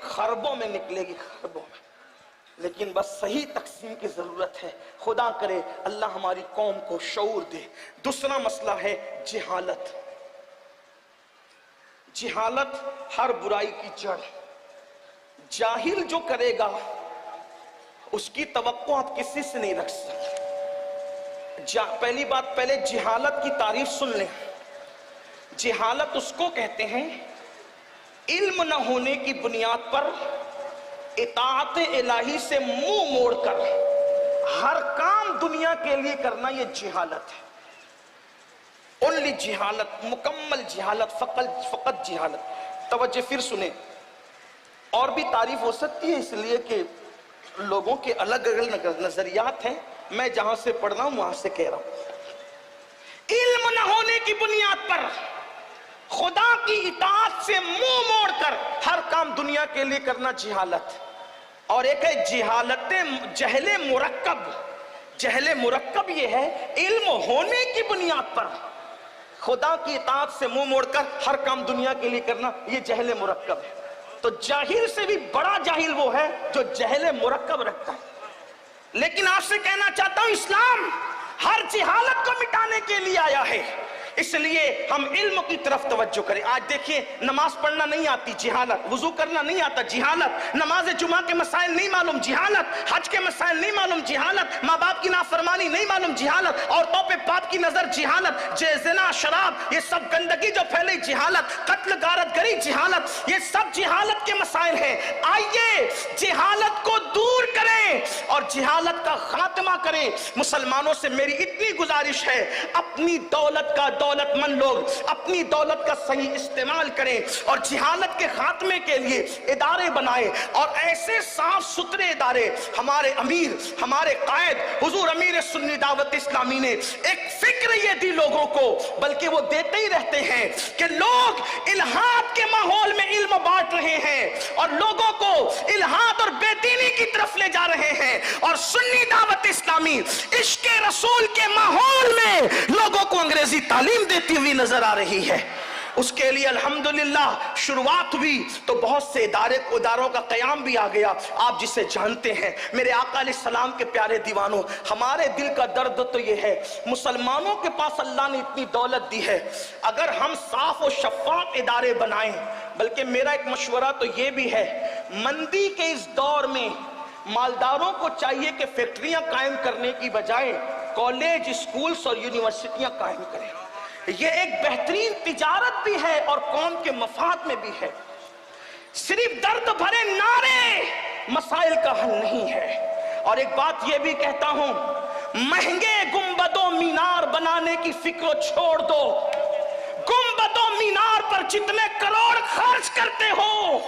خربوں میں نکلے گی، خربوں میں، لیکن بس صحیح تقسیم کی ضرورت ہے۔ خدا کرے اللہ ہماری قوم کو شعور دے۔ دوسرا مسئلہ ہے جہالت۔ جہالت ہر برائی کی جڑ. جاہل جو کرے گا اس کی توقع آپ کسی سے نہیں رکھ سکتے. پہلی بات، پہلے جہالت کی تعریف سن لیں. جہالت اس کو کہتے ہیں علم نہ ہونے کی بنیاد پر اطاعت الہی سے منہ موڑ کر ہر کام دنیا کے لیے کرنا، یہ جہالت ہے. اونلی جہالت، مکمل جہالت، فقط جہالت. توجہ پھر سنیں. اور بھی تعریف ہو سکتی ہے، اس لیے کہ لوگوں کے الگ الگ نظریات ہیں. میں جہاں سے پڑھ رہا ہوں وہاں سے کہہ رہا ہوں. علم نہ ہونے کی بنیاد پر خدا کی اطاعت سے منہ موڑ کر ہر کام دنیا کے لیے کرنا جہالت. اور ایک ہے جہالت جہل مرکب. جہل مرکب یہ ہے علم ہونے کی بنیاد پر خدا کی اطاعت سے منہ موڑ کر ہر کام دنیا کے لیے کرنا، یہ جہل مرکب ہے. تو جاہل سے بھی بڑا جاہل وہ ہے جو جہل مرکب رکھتا ہے. لیکن آپ سے کہنا چاہتا ہوں اسلام ہر جہالت کو مٹانے کے لیے آیا ہے. اس لیے ہم علم کی طرف توجہ کریں. آج دیکھیں نماز پڑھنا نہیں آتی، جہالت. وضو کرنا نہیں آتا، جہالت. نماز جمعہ کے مسائل نہیں معلوم، جہالت. حج کے مسائل نہیں معلوم، جہالت. ماں باپ کی نافرمانی نہیں معلوم، جہالت. عورتوں پہ باپ کی نظر، جہالت. زنا، شراب، یہ سب گندگی جو پھیلی، جہالت. قتل، غارت گری، جہالت. یہ سب جہالت کے مسائل ہیں. آئیے جہالت کو دور کریں اور جہالت کا خاتمہ کریں. مسلمانوں سے میری اتنی گزارش ہے، اپنی دولت کا، دولت مند لوگ اپنی دولت کا صحیح استعمال کریں اور جہالت کے خاتمے کے لیے ادارے بنائیں. اور ایسے صاف ستھرے ادارے، ہمارے امیر، ہمارے قائد حضور امیر سنی دعوت اسلامی نے ایک فکر یہ دی لوگوں کو، بلکہ وہ دیتے ہی رہتے ہیں کہ لوگ الہاد کے ماحول میں علم بانٹ رہے ہیں اور لوگوں کو الہاد اور بے دینی کی طرف لے جا رہے ہیں. اور سنی دعوت اسلامی عشق رسول کے ماحول میں لوگوں کو انگریزی تعلیم دیتی ہوئی نظر آ رہی ہے. اس کے لیے الحمدللہ شروعات ہوئی تو بہت سے اداروں کا قیام بھی آ گیا. آپ جسے جانتے ہیں میرے آقا علیہ السلام کے پیارے دیوانوں، ہمارے دل کا درد تو یہ ہے مسلمانوں کے پاس اللہ نے اتنی دولت دی ہے، اگر ہم صاف و شفاف ادارے بنائیں. بلکہ میرا ایک مشورہ تو یہ بھی ہے، مندی کے اس دور میں مالداروں کو چاہیے کہ فیکٹریاں قائم کرنے کی بجائے کالج، اسکولز اور یونیورسٹیاں قائم کریں. یہ ایک بہترین تجارت بھی ہے اور قوم کے مفاد میں بھی ہے. صرف درد بھرے نعرے مسائل کا حل نہیں ہے. اور ایک بات یہ بھی کہتا ہوں، مہنگے گنبد و مینار بنانے کی فکر چھوڑ دو. گنبد و مینار پر جتنے کروڑ خرچ کرتے ہو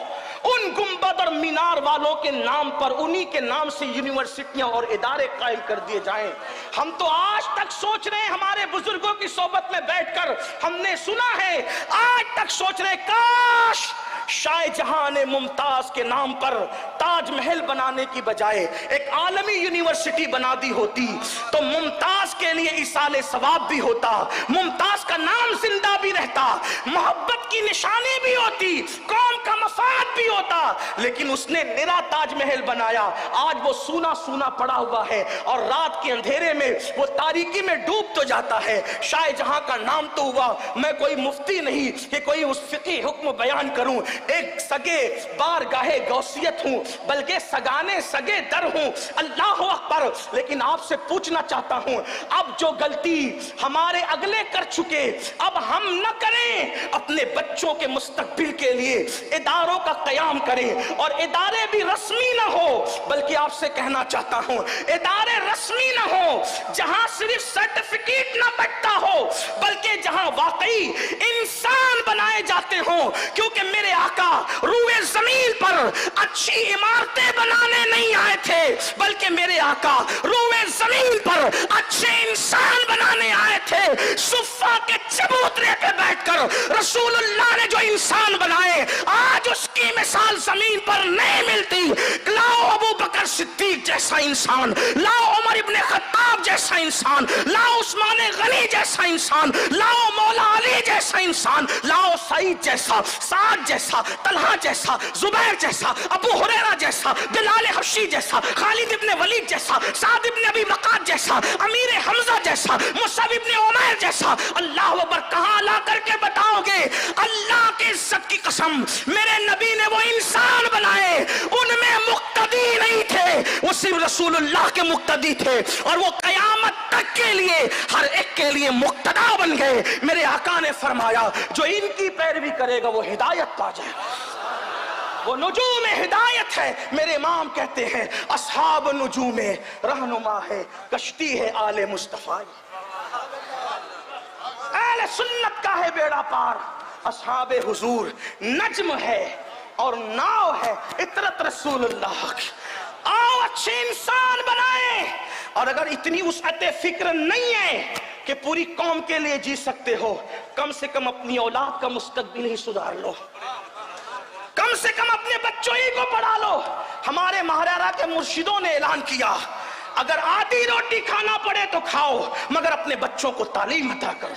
ان گنبد اور مینار والوں کے نام پر، انہی کے نام سے یونیورسٹیاں اور ادارے قائم کر دیے جائیں. ہم تو آج تک سوچ رہے ہیں، ہمارے بزرگوں کی صحبت میں بیٹھ کر ہم نے سنا ہے، آج تک سوچ رہے ہیں کاش شاہ جہاں نے ممتاز کے نام پر تاج محل بنانے کی بجائے ایک عالمی یونیورسٹی بنا دی ہوتی تو ممتاز کے لیے ایصال ثواب بھی ہوتا، ممتاز کا نام زندہ بھی رہتا، محبت کی نشانی بھی ہوتی، قوم کا مفاد بھی ہوتا. لیکن اس نے نرا تاج محل بنایا. آج وہ سونا سونا پڑا ہوا ہے اور رات کے اندھیرے میں وہ تاریکی میں ڈوب تو جاتا ہے. شاہ جہاں کا نام تو ہوا. میں کوئی مفتی نہیں کہ کوئی اس فقہی حکم بیان کروں، ایک سگے بارگاہ غوثیت ہوں، بلکہ سگانے سگے در ہوں. اللہ اکبر. لیکن آپ سے پوچھنا چاہتا ہوں، اب جو غلطی ہمارے اگلے کر چکے اب ہم نہ کریں. اپنے بچوں کے مستقبل کے لیے اداروں کا قیام کریں اور ادارے بھی رسمی نہ ہو، بلکہ آپ سے کہنا چاہتا ہوں ادارے رسمی نہ ہو جہاں صرف سرٹیفکیٹ نہ بٹتا ہو، بلکہ جہاں واقعی انسان بنائے جاتے ہوں. کیونکہ میرے آقا روئے زمین پر اچھی عمارتیں بنانے نہیں آئے تھے، بلکہ میرے آقا روئے زمین پر اچھے انسان بنانے آئے تھے. صفا کے چبوترے پہ بیٹھ کر رسول اللہ نے جو انسان بنائے آج اس کی مثال زمین پر نہیں ملتی. لاؤ ابو بکر صدیق جیسا انسان، لاؤ عمر ابن خطاب جیسا انسان، لاؤ عثمان غنی جیسا انسان، لاؤ مولا علی جیسا انسان، لاؤ سعید جیسا، سعد جیسا، طلحہ جیسا، زبیر جیسا، ابو ہریرہ جیسا، بلال حبشی جیسا، خالد ابن ولید جیسا، سعد ابن ابی وقاص جیسا، امیر حمزہ جیسا، مصعب ابن عمیر جیسا. اللہ اکبر. کہاں لا کر کے بتاؤ گے؟ اللہ کی عزت کی قسم، میرے نبی نے وہ انسان بنائے، ان میں مقتدی نہیں تھے، وہ صرف رسول اللہ کے مقتدی تھے، اور وہ قیامت تک کے لیے ہر ایک کے لیے مقتدا بن گئے. میرے آقا نے فرمایا جو ان کی پیروی کرے گا وہ ہدایت پا جائے گا، وہ نجوم ہدایت ہے. میرے امام کہتے ہیں اصحاب نجوم رہنما ہے، کشتی ہے آل مصطفیٰ. اہل سنت کا ہے بیڑا پار، اصحاب حضور نجم ہے اور ناؤ ہے اطرت رسول اللہ کی. آؤ اچھے انسان بنائیں، اور اگر اتنی وسعت فکر نہیں ہے کہ پوری قوم کے لیے جی سکتے ہو، کم سے کم اپنی اولاد کا مستقبل ہی سدھار لو، کم سے کم اپنے بچوں ہی کو پڑھا لو. ہمارے مہاراجا کے مرشدوں نے اعلان کیا اگر آدھی روٹی کھانا پڑے تو کھاؤ مگر اپنے بچوں کو تعلیم عطا کرو.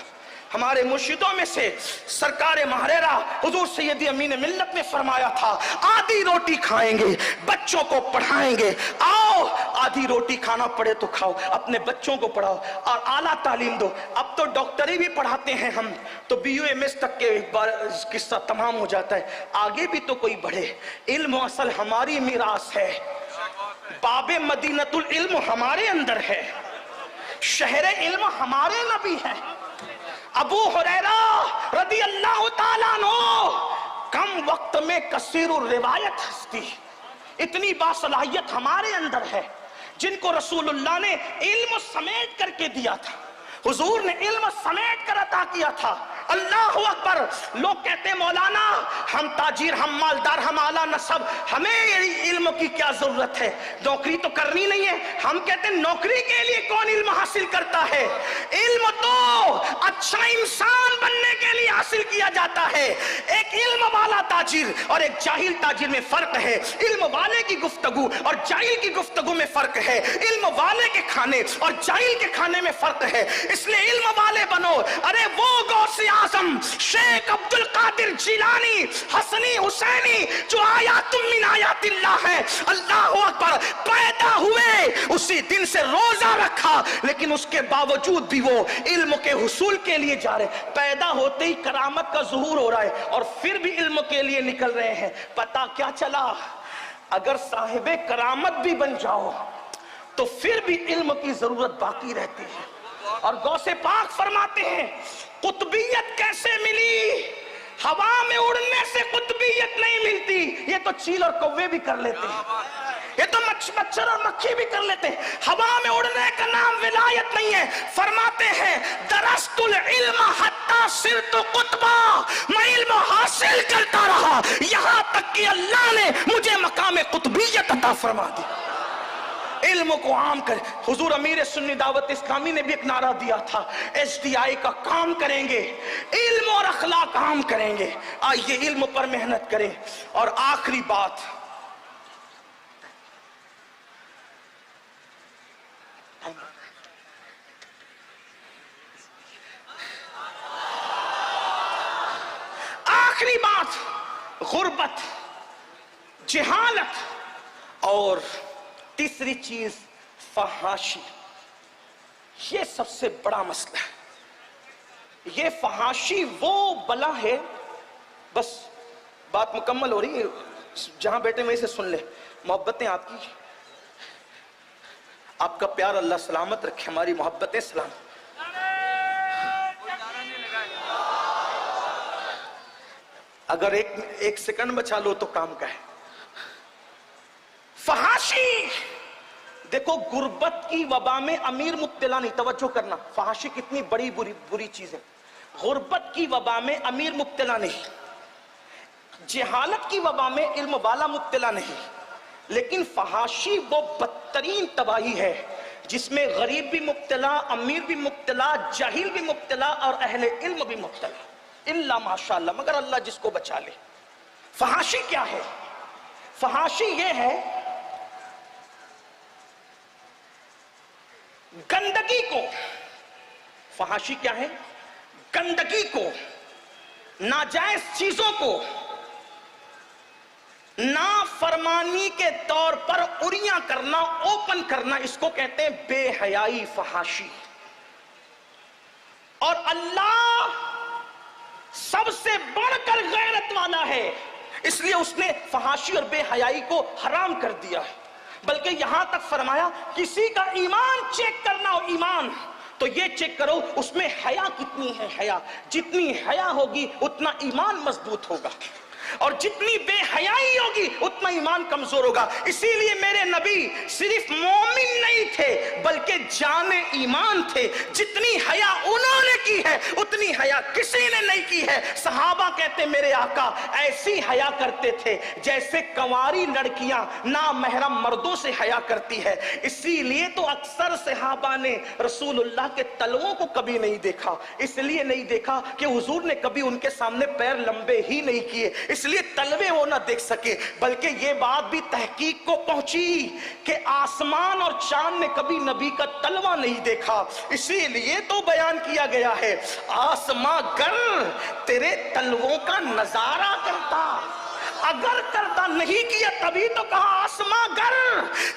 ہمارے مرشدوں میں سے سرکار مہریرہ حضور سیدی امین ملت نے فرمایا تھا آدھی روٹی کھائیں گے بچوں کو پڑھائیں گے. آؤ آدھی روٹی کھانا پڑے تو کھاؤ، اپنے بچوں کو پڑھاؤ اور اعلیٰ تعلیم دو. اب تو ڈاکٹری بھی پڑھاتے ہیں ہم تو BUMS تک کے قصہ تمام ہو جاتا ہے، آگے بھی تو کوئی بڑھے. علم اصل ہماری میراث ہے، باب مدینۃ العلم ہمارے اندر ہے، شہر علم ہمارے نبی ہیں. ابو ہریرہ رضی اللہ تعالیٰ عنہ کم وقت میں کثیر الروایت ہستی، اتنی باصلاحیت ہمارے اندر ہے جن کو رسول اللہ نے علم سمیٹ کر کے دیا تھا، حضور نے علم سمیٹ کر عطا کیا تھا. اللہ اکبر. لوگ کہتے ہیں مولانا ہم تاجر، ہم مالدار، ہم اعلیٰ نسب، ہمیں علم کی کیا ضرورت ہے، نوکری تو کرنی نہیں ہے. ہم کہتے ہیں نوکری کے لیے کون علم حاصل کرتا ہے؟ علم تو اچھا انسان بننے کے لیے حاصل کیا جاتا ہے. ایک علم والا تاجر اور ایک جاہل تاجر میں فرق ہے، علم والے کی گفتگو اور جاہل کی گفتگو میں فرق ہے، علم والے کے کھانے اور جاہل کے کھانے میں فرق ہے. اس لیے علم والے بنو. ارے وہ غوث اعظم شیخ عبد القادر جیلانی حسنی حسینی جو آیات من آیات اللہ ہے، اللہ اکبر، پیدا ہوئے اسی دن سے روزہ رکھا لیکن اس کے باوجود بھی وہ علم کے حصول کے لیے جا رہے. پیدا ہوتے ہی کرامت کا ظہور ہو رہا ہے اور پھر بھی علم کے لیے نکل رہے ہیں. پتہ کیا چلا؟ اگر صاحب کرامت بھی بن جاؤ تو پھر بھی علم کی ضرورت باقی رہتی ہے. اور غوث پاک فرماتے ہیں قطبیت کیسے ملی؟ ہوا میں اڑنے سے قطبیت نہیں ملتی، یہ تو چیل اور کوے بھی کر لیتے ہیں، یہ تو مچھر اور مکھی بھی کر لیتے ہیں. ہوا میں اڑنے کا نام ولایت نہیں ہے. فرماتے ہیں درست العلم حتی صرت قطبا، میں علم حاصل کرتا رہا یہاں تک کہ اللہ نے مجھے مقام قطبیت عطا فرما دی. علم کو عام کر. حضور امیر سنی دعوت اسلامی نے بھی ایک نعرہ دیا تھا HDI کا کام کریں گے، علم اور اخلاق عام کریں گے. آئیے علم پر محنت کریں. اور آخری بات، غربت، جہالت، اور تیسری چیز فحاشی. یہ سب سے بڑا مسئلہ ہے. یہ فحاشی وہ بلا ہے، بس بات مکمل ہو رہی ہے، جہاں بیٹھے وہیں سے سن لے. محبتیں آپ کی، آپ کا پیار اللہ سلامت رکھے، ہماری محبتیں سلامت. اگر ایک سیکنڈ بچا لو تو کام کا ہے. فحاشی دیکھو، غربت کی وبا میں امیر مبتلا نہیں. توجہ کرنا، فحاشی کتنی بڑی بری چیز ہے. غربت کی وبا میں امیر مبتلا نہیں، جہالت کی وبا میں علم والا مبتلا نہیں، لیکن فحاشی وہ بدترین تباہی ہے جس میں غریب بھی مبتلا، امیر بھی مبتلا، جاہل بھی مبتلا اور اہل علم بھی مبتلا، الا ماشاءاللہ، مگر اللہ جس کو بچا لے. فحاشی کیا ہے؟ فحاشی یہ ہے گندگی کو، فحاشی کیا ہے؟ گندگی کو، ناجائز چیزوں کو نافرمانی کے طور پر اریاں کرنا، اوپن کرنا، اس کو کہتے ہیں بے حیائی، فحاشی۔ اور اللہ سب سے بڑھ کر غیرت والا ہے، اس لیے اس نے فحاشی اور بے حیائی کو حرام کر دیا ہے۔ بلکہ یہاں تک فرمایا کسی کا ایمان چیک کرنا ہو، ایمان تو یہ چیک کرو اس میں حیا کتنی ہے۔ حیا جتنی حیا ہوگی اتنا ایمان مضبوط ہوگا، اور جتنی بے حیائی ہوگی اتنا ایمان کمزور ہوگا۔ اسی لیے میرے نبی صرف مومن نہیں تھے بلکہ جان ایمان تھے۔ جتنی حیا انہوں نے کی ہے اتنی حیا کسی نے نہیں کی ہے۔ صحابہ کہتے میرے آقا ایسی حیا کرتے تھے جیسے کنواری لڑکیاں نامحرم مردوں سے حیا کرتی ہے۔ اسی لیے تو اکثر صحابہ نے رسول اللہ کے تلووں کو کبھی نہیں دیکھا، اس لیے نہیں دیکھا کہ حضور نے کبھی ان کے سامنے پیر لمبے ہی نہیں کیے، اس لیے تلوے وہ نہ دیکھ سکے۔ بلکہ یہ بات بھی تحقیق کو پہنچی کہ آسمان اور چاند نے کبھی نبی کا تلوہ نہیں دیکھا، اسی لیے تو بیان کیا گیا ہے آسمان گر تیرے تلووں کا نظارہ کرتا، اگر کرتا نہیں کیا تبھی تو کہا آسمان گر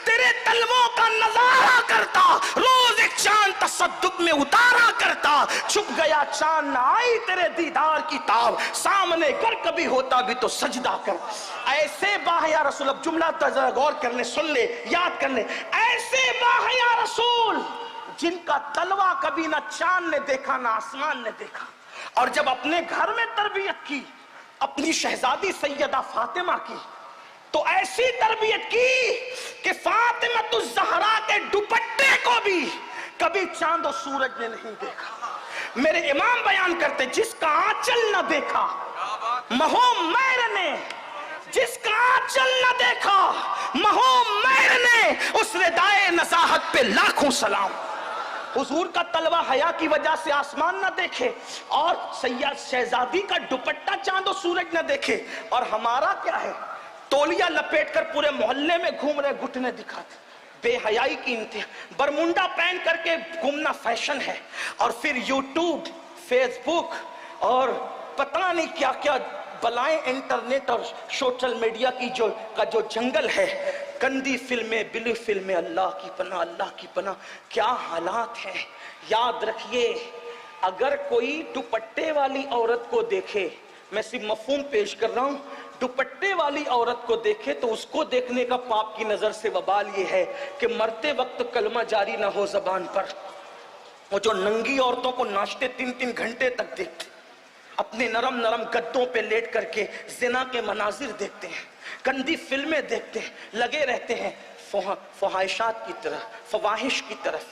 تیرے تلووں کا نظارہ کرتا، روز ایک چاند تصدق میں اتارا کرتا، چھپ گیا چاند نہ آئی تیرے دیدار کی تاب، سامنے گر کبھی ہوتا بھی تو سجدہ کر۔ ایسے باحیا رسول، اب جملہ ذرا غور کر لیں، سن لیں، یاد کر لیں، ایسے باحیا رسول جن کا تلوہ کبھی نہ چاند نے دیکھا نہ آسمان نے دیکھا، اور جب اپنے گھر میں تربیت کی اپنی شہزادی سیدہ فاطمہ کی تو ایسی تربیت کی کہ فاطمہ الزہرا کے دوپٹے کو بھی کبھی چاند و سورج نے نہیں دیکھا۔ میرے امام بیان کرتے جس کا آنچل نہ دیکھا مہو مہر نے، جس کا آنچل نہ دیکھا مہو مہر نے، اس ردائے نزاہت پہ لاکھوں سلام۔ حضور کا تلوہ حیا کی وجہ سے آسمان نہ دیکھے اور سید شہزادی کا دوپٹہ چاند و سورج نہ دیکھے، اور ہمارا کیا ہے؟ تولیہ لپیٹ کر پورے محلے میں گھوم رہے، گھٹنے دکھاتے، بے حیائی کی انتہا، برمنڈا پہن کر کے گھومنا فیشن ہے، اور پھر یوٹیوب، فیس بک اور پتہ نہیں کیا کیا بلائیں، انٹرنیٹ اور سوشل میڈیا کی جو جنگل ہے، گندی فلمیں، بلی فلمیں، اللہ کی پناہ، اللہ کی پناہ، کیا حالات ہیں۔ یاد رکھیے اگر کوئی دوپٹے والی عورت کو دیکھے، میں صرف مفہوم پیش کر رہا ہوں، دوپٹے والی عورت کو دیکھے تو اس کو دیکھنے کا پاپ کی نظر سے وبال یہ ہے کہ مرتے وقت کلمہ جاری نہ ہو زبان پر۔ وہ جو ننگی عورتوں کو ناشتے 3 گھنٹے تک دیکھتے، اپنے نرم نرم گدوں پہ لیٹ کر کے زنا کے مناظر دیکھتے ہیں، گندی فلمیں دیکھتے ہیں، لگے رہتے ہیں فحاشات کی طرف، فواحش کی طرف،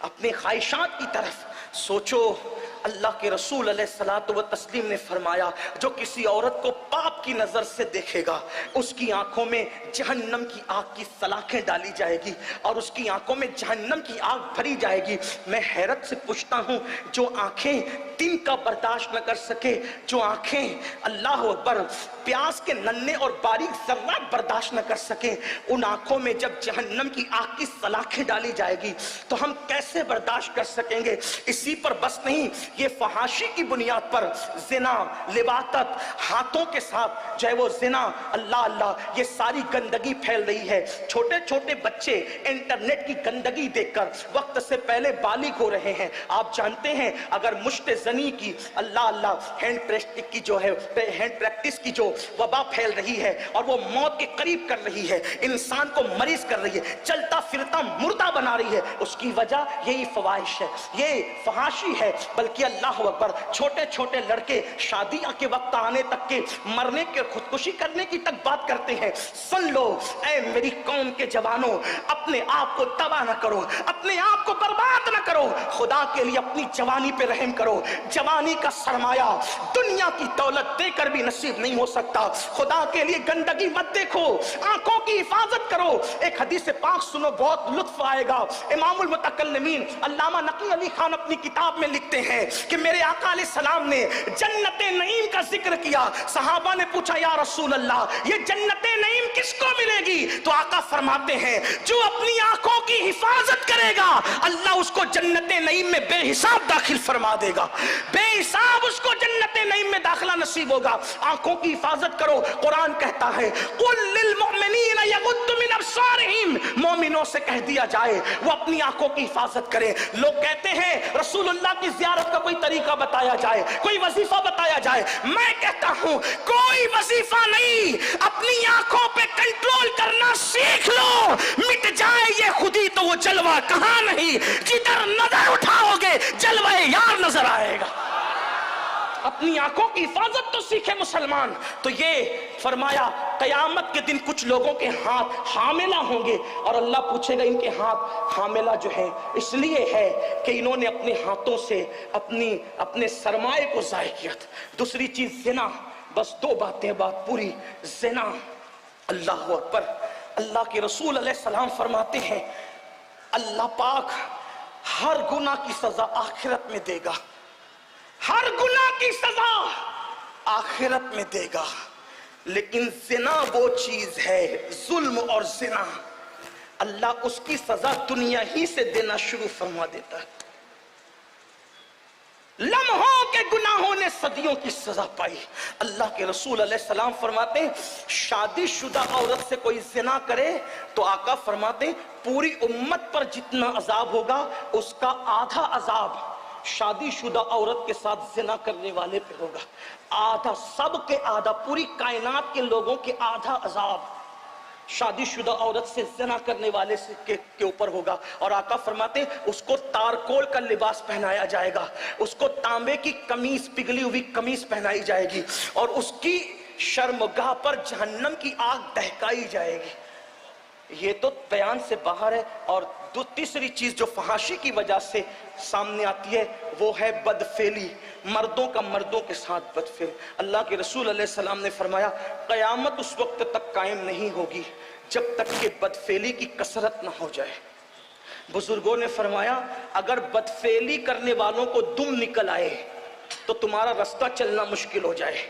اپنی خواہشات کی طرف۔ سوچو اللہ کے رسول علیہ الصلوۃ والتسلیم نے فرمایا جو کسی عورت کو پاپ کی نظر سے دیکھے گا اس کی آنکھوں میں جہنم کی آگ کی سلاخیں ڈالی جائے گی اور اس کی آنکھوں میں جہنم کی آگ بھری جائے گی۔ میں حیرت سے پوچھتا ہوں جو آنکھیں دن کا برداشت نہ کر سکے، جو آنکھیں اللہ اکبر پیاس کے ننھے اور باریک ذرات برداشت نہ کر سکیں، ان آنکھوں میں جب جہنم کی آگ کی سلاخیں ڈالی جائے گی تو ہم کیسے برداشت کر سکیں گے؟ اسی پر بس نہیں، یہ فحاشی کی بنیاد پر زنا، لواطت، ہاتھوں کے ساتھ جو ہے وہ زنا، اللہ اللہ، یہ ساری گندگی پھیل رہی ہے۔ چھوٹے چھوٹے بچے انٹرنیٹ کی گندگی دیکھ کر وقت سے پہلے بالغ ہو رہے ہیں۔ آپ جانتے ہیں اگر مشت زنی کی، اللہ اللہ، ہینڈ پریکٹس کی جو وبا پھیل رہی ہے اور وہ موت کے قریب کر رہی ہے، انسان کو مریض کر رہی ہے، چلتا پھرتا مردہ بنا رہی ہے، اس کی وجہ یہی فواحش ہے، یہ فحاشی ہے۔ بلکہ اللہ اکبر، چھوٹے چھوٹے لڑکے شادیاں کے وقت آنے تک کے مرنے کے، خودکشی کرنے کی تک بات کرتے ہیں۔ سن لو اے میری قوم کے جوانوں، اپنے آپ کو تباہ نہ کرو، اپنے آپ کو برباد نہ کرو، خدا کے لیے اپنی جوانی پہ رحم کرو۔ جوانی کا سرمایہ دنیا کی دولت دے کر بھی نصیب نہیں ہو سکتا۔ خدا کے لیے گندگی مت دیکھو، آنکھوں کی حفاظت کرو۔ ایک حدیث پاک سنو، بہت لطف آئے گا۔ امام المتکلمین علامہ نقی علی خان اپنی کتاب میں لکھتے ہیں کہ میرے آقا علیہ السلام نے جنت نعیم کا ذکر کیا. صحابہ نے پوچھا یا رسول اللہ یہ جنت نعیم کس کو ملے گی؟ تو آقا فرماتے ہیں جو اپنی آنکھوں کی حفاظت کرے گا اللہ اس کو جنت نعیم میں بے حساب داخل فرما دے گا. بے حساب اس کو جنت نعیم میں داخلہ نصیب ہوگا. آنکھوں کی حفاظت کرو. قرآن کہتا ہے قُلْ لِلْمُؤْمِنِينَ يَغُضُّ مِنْ أَبْصَارِهِمْ، مومنوں سے کہہ دیا جائے وہ اپنی آنکھوں کی حفاظت کریں. لوگ کہتے ہیں رسول اللہ کی زیارت کا کوئی طریقہ بتایا جائے، کوئی وظیفہ بتایا جائے. میں کہتا ہوں کوئی وظیفہ نہیں، اپنی آنکھوں پہ کنٹرول کرنا سیکھ لو. مٹ جائے یہ خودی تو وہ جلوہ کہاں نہیں. جدھر نظر اٹھاؤ گے جلوہ یار نظر آئے گا. اپنی آنکھوں کی حفاظت تو سیکھے مسلمان. تو یہ فرمایا قیامت کے دن کچھ لوگوں کے ہاتھ حاملہ ہوں گے اور اللہ پوچھے گا ان کے ہاتھ حاملہ جو ہیں اس لیے ہے کہ انہوں نے اپنے ہاتھوں سے اپنے سرمائے کو ضائع کیا تھا. دوسری چیز زنا. بس دو باتیں، بات پوری. زنا. اللہ اکبر. اللہ کے رسول علیہ السلام فرماتے ہیں اللہ پاک ہر گناہ کی سزا آخرت میں دے گا. ہر گناہ کی سزا آخرت میں دے گا. لیکن زنا وہ چیز ہے، ظلم اور زنا، اللہ اس کی سزا دنیا ہی سے دینا شروع فرما دیتا ہے. لمحوں کے گناہوں نے صدیوں کی سزا پائی. اللہ کے رسول علیہ السلام فرماتے ہیں شادی شدہ عورت سے کوئی زنا کرے تو آقا فرماتے ہیں پوری امت پر جتنا عذاب ہوگا اس کا آدھا عذاب شادی شدہ عورت کے ساتھ زنا کرنے والے پہ ہوگا. آدھا، سب کے آدھا، پوری کائنات کے لوگوں کے آدھا عذاب شادی شدہ عورت سے زنا کرنے والے کے اوپر ہوگا. اور آقا فرماتے ہیں اس کو تارکول کا لباس پہنایا جائے گا، اس کو تانبے کی قمیص، پگھلی ہوئی قمیص پہنائی جائے گی اور اس کی شرمگاہ پر جہنم کی آگ دہکائی جائے گی. یہ تو بیان سے باہر ہے. اور تیسری چیز جو فحاشی کی وجہ سے سامنے آتی ہے وہ ہے بدفعلی. مردوں کا مردوں کے ساتھ بدفعل. اللہ کے رسول علیہ السلام نے فرمایا قیامت اس وقت تک قائم نہیں ہوگی جب تک کہ بدفعلی کی کثرت نہ ہو جائے. بزرگوں نے فرمایا اگر بدفعلی کرنے والوں کو دم نکل آئے تو تمہارا رستہ چلنا مشکل ہو جائے.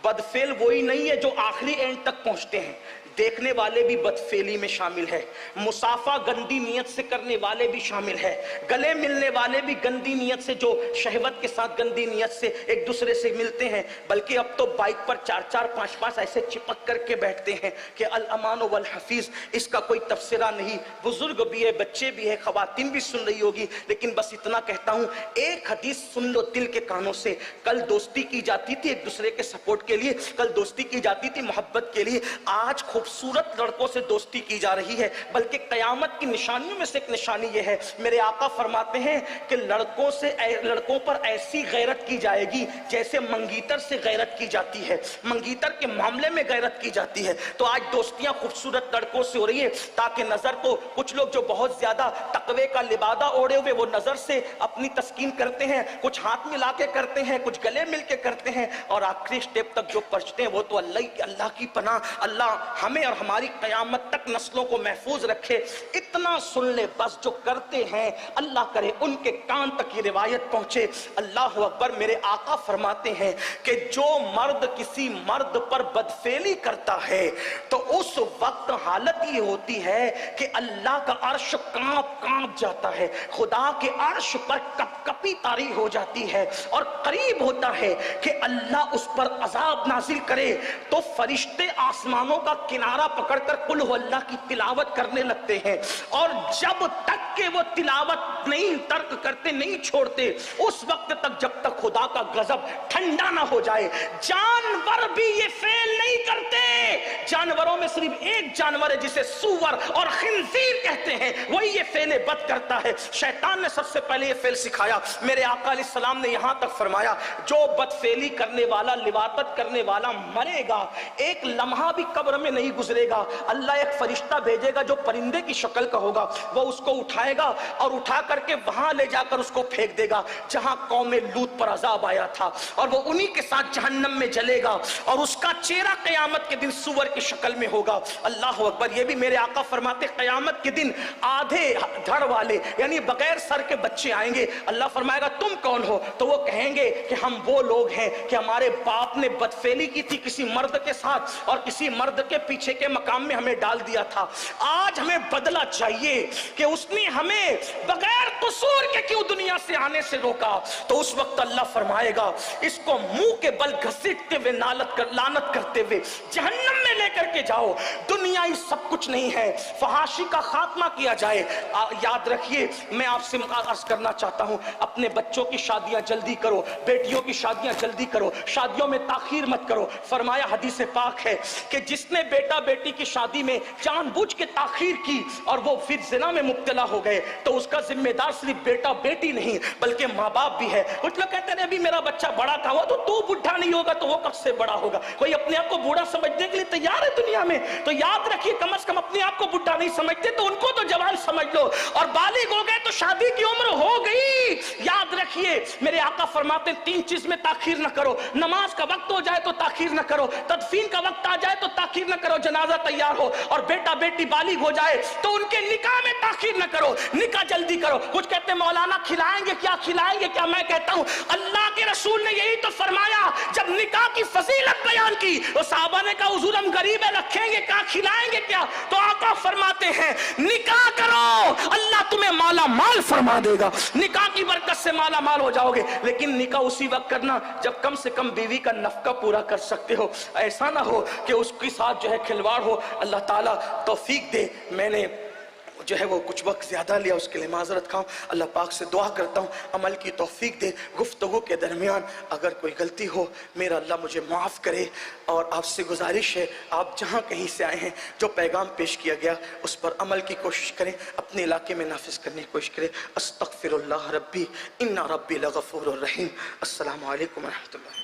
بدفعل وہی نہیں ہے جو آخری اینڈ تک پہنچتے ہیں، دیکھنے والے بھی بدفعلی میں شامل ہے. مصافحہ گندی نیت سے کرنے والے بھی شامل ہے. گلے ملنے والے بھی گندی نیت سے، جو شہوت کے ساتھ گندی نیت سے ایک دوسرے سے ملتے ہیں. بلکہ اب تو بائک پر 4-4 5-5 ایسے چپک کر کے بیٹھتے ہیں کہ الامان والحفیظ. اس کا کوئی تفسیرہ نہیں. بزرگ بھی ہے، بچے بھی ہے، خواتین بھی سن رہی ہوگی. لیکن بس اتنا کہتا ہوں ایک حدیث سن لو دل کے کانوں سے. کل دوستی کی جاتی تھی ایک دوسرے کے سپورٹ کے لیے، کل دوستی کی جاتی تھی محبت کے لیے. آج خوبصورت لڑکوں سے دوستی کی جا رہی ہے. بلکہ قیامت کی نشانیوں میں سے ایک نشانی یہ ہے، میرے آقا فرماتے ہیں کہ لڑکوں پر ایسی غیرت کی جائے گی جیسے منگیتر سے غیرت کی جاتی ہے، منگیتر کے معاملے میں غیرت کی جاتی ہے. تو آج دوستیاں خوبصورت لڑکوں سے ہو رہی ہے تاکہ نظر کو کچھ لوگ جو بہت زیادہ تقوی کا لبادہ اوڑے ہوئے وہ نظر سے اپنی تسکین کرتے ہیں، کچھ ہاتھ ملا کے کرتے ہیں، کچھ گلے مل کے کرتے ہیں، اور آخری سٹیپ تک جو پہنچتے ہیں وہ تو اللہ کی پناہ. اللہ ہمیں اور ہماری قیامت تک نسلوں کو محفوظ رکھے. اتنا سن لے بس جو کرتے ہیں اللہ کرے ان کے کان تک یہ روایت پہنچے. اللہ اکبر. میرے آقا فرماتے ہیں کہ جو مرد کسی مرد پر بدفعلی کرتا ہے تو اس وقت حالت یہ ہوتی ہے کہ اللہ کا عرش کانپ جاتا ہے، خدا کے عرش پر کپ کپی طاری ہو جاتی ہے اور قریب ہوتا ہے کہ اللہ اس پر عذاب نازل کرے. تو فرشتے آسمانوں کا کنارہ پکڑ کر قل ہو اللہ کی تلاوت کرنے لگتے ہیں، اور جب تک کہ وہ تلاوت نہیں ترک کرتے، نہیں چھوڑتے، اس وقت تک جب تک خدا کا غضب ٹھنڈا نہ ہو جائے. جانور بھی یہ فعل نہیں کرتے. جانوروں میں صرف ایک جانور ہے جسے سور اور خنزیر کہتے ہیں، وہی یہ فعل بد کرتا ہے. شیطان نے سب سے پہلے یہ فعل سکھایا. میرے آقا علیہ السلام نے یہاں تک فرمایا جو بدفعلی کرنے والا، لواطت کرنے والا مرے گا، ایک لمحہ بھی قبر میں نہیں گزرے گا. اللہ ایک فرشتہ بھیجے گا جو پرندے کی شکل کا ہوگا، وہ اس کو اٹھائے گا اور اٹھا کر کے وہاں لے جا کر اس کو پھینک دے گا جہاں قوم لوط پر عذاب آیا تھا، اور وہ انہی کے ساتھ جہنم میں جلے گا. اور اس کا چہرہ قیامت کے دن سور کی شکل میں ہوگا. اللہ اکبر. یہ بھی میرے آقا فرماتے قیامت کے دن آدھے دھڑ والے یعنی بغیر سر کے بچے آئیں گے. اللہ فرمائے گا تم کون ہو؟ تو وہ کہیں گے کہ ہم وہ لوگ ہیں کہ ہمارے باپ نے بدفعلی کی تھی کسی مرد کے ساتھ اور کسی مرد کے پیچھے کے مقام میں ہمیں ڈال دیا تھا. آج ہمیں بدلہ چاہیے کہ اس نے ہمیں بغیر قصور کے کیوں دنیا سے آنے سے روکا. تو اس وقت اللہ فرمائے گا اس کو منہ کے بل گھسیٹتے ہوئے لعنت کرتے ہوئے جہنم میں لے کر کے جاؤ. دنیا ہی سب کچھ نہیں ہے. فحاشی کا خاتمہ کیا جائے. یاد رکھیے میں آپ سے عرض کرنا چاہتا ہوں اپنے بچوں کی شادیاں جلدی کرو, بیٹیوں کی شادیاں جلدی کرو, شادیوں میں تاخیر مت کرو. فرمایا حدیث پاک ہے کہ جس نے بیٹا بیٹی کی شادی میں جان بوجھ کے تاخیر کی اور وہ پھر زنا میں مبتلا ہو گئے تو اس کا ذمہ دار صرف بیٹا بیٹی نہیں بلکہ ماں باپ بھی ہے. کچھ لوگ کہتے ہیں ابھی میرا بچہ بڑا کہا ہوا تو بڑھا نہیں ہوگا تو وہ کب سے بڑا ہوگا. کوئی اپنے آپ کو بوڑھا سمجھنے کے لیے تیار ہے دنیا میں؟ تو یاد رکھیے کم از کم اپنے آپ کو بڑھا نہیں سمجھتے تو ان کو تو جوان سمجھ لو. اور بالغ ہو گئے تو شادی کی عمر ہو گئی. یاد رکھیے میرے آقا فرماتے ہیں 3 چیز میں تاخیر نہ کرو. نماز کا وقت ہو جائے تو تاخیر نہ کرو, تدفین کا وقت آ جائے تو تاخیر نہ کرو, جنازہ تیار ہو اور بیٹا بیٹی بالغ ہو جائے تو ان کے نکاح میں تاخیر نہ کرو, نکاح جلدی کرو. کچھ کہتے ہیں مولانا کھلائیں گے کیا کھلائیں گے کیا؟ میں کہتا ہوں اللہ کے رسول نے یہی تو فرمایا. جب نکاح کی فضیلت بیان کی وہ صحابہ نے کہا حضور ہم غریب ہیں رکھیں گے کیا کھلائیں گے کیا؟ تو آقا فرماتے ہیں نکاح کرو اللہ تمہیں مالا مال فرما دے گا. نکاح کی برکت سے مالا مال ہو جاؤ گے. لیکن نکاح اسی وقت کرنا جب کم سے کم بیوی کا نفقہ پورا کر سکتے ہو. ایسا نہ ہو کہ اس کے ساتھ جو ہے کھلواڑ ہو. اللہ تعالیٰ توفیق دے. میں نے جو ہے وہ کچھ وقت زیادہ لیا اس کے لیے معذرت کھاؤں. اللہ پاک سے دعا کرتا ہوں عمل کی توفیق دے. گفتگو کے درمیان اگر کوئی غلطی ہو میرا اللہ مجھے معاف کرے. اور آپ سے گزارش ہے آپ جہاں کہیں سے آئے ہیں جو پیغام پیش کیا گیا اس پر عمل کی کوشش کریں, اپنے علاقے میں نافذ کرنے کی کوشش کریں. استغفر اللہ ربی ان ربی لغفور الرحیم. السلام علیکم ورحمۃ اللہ.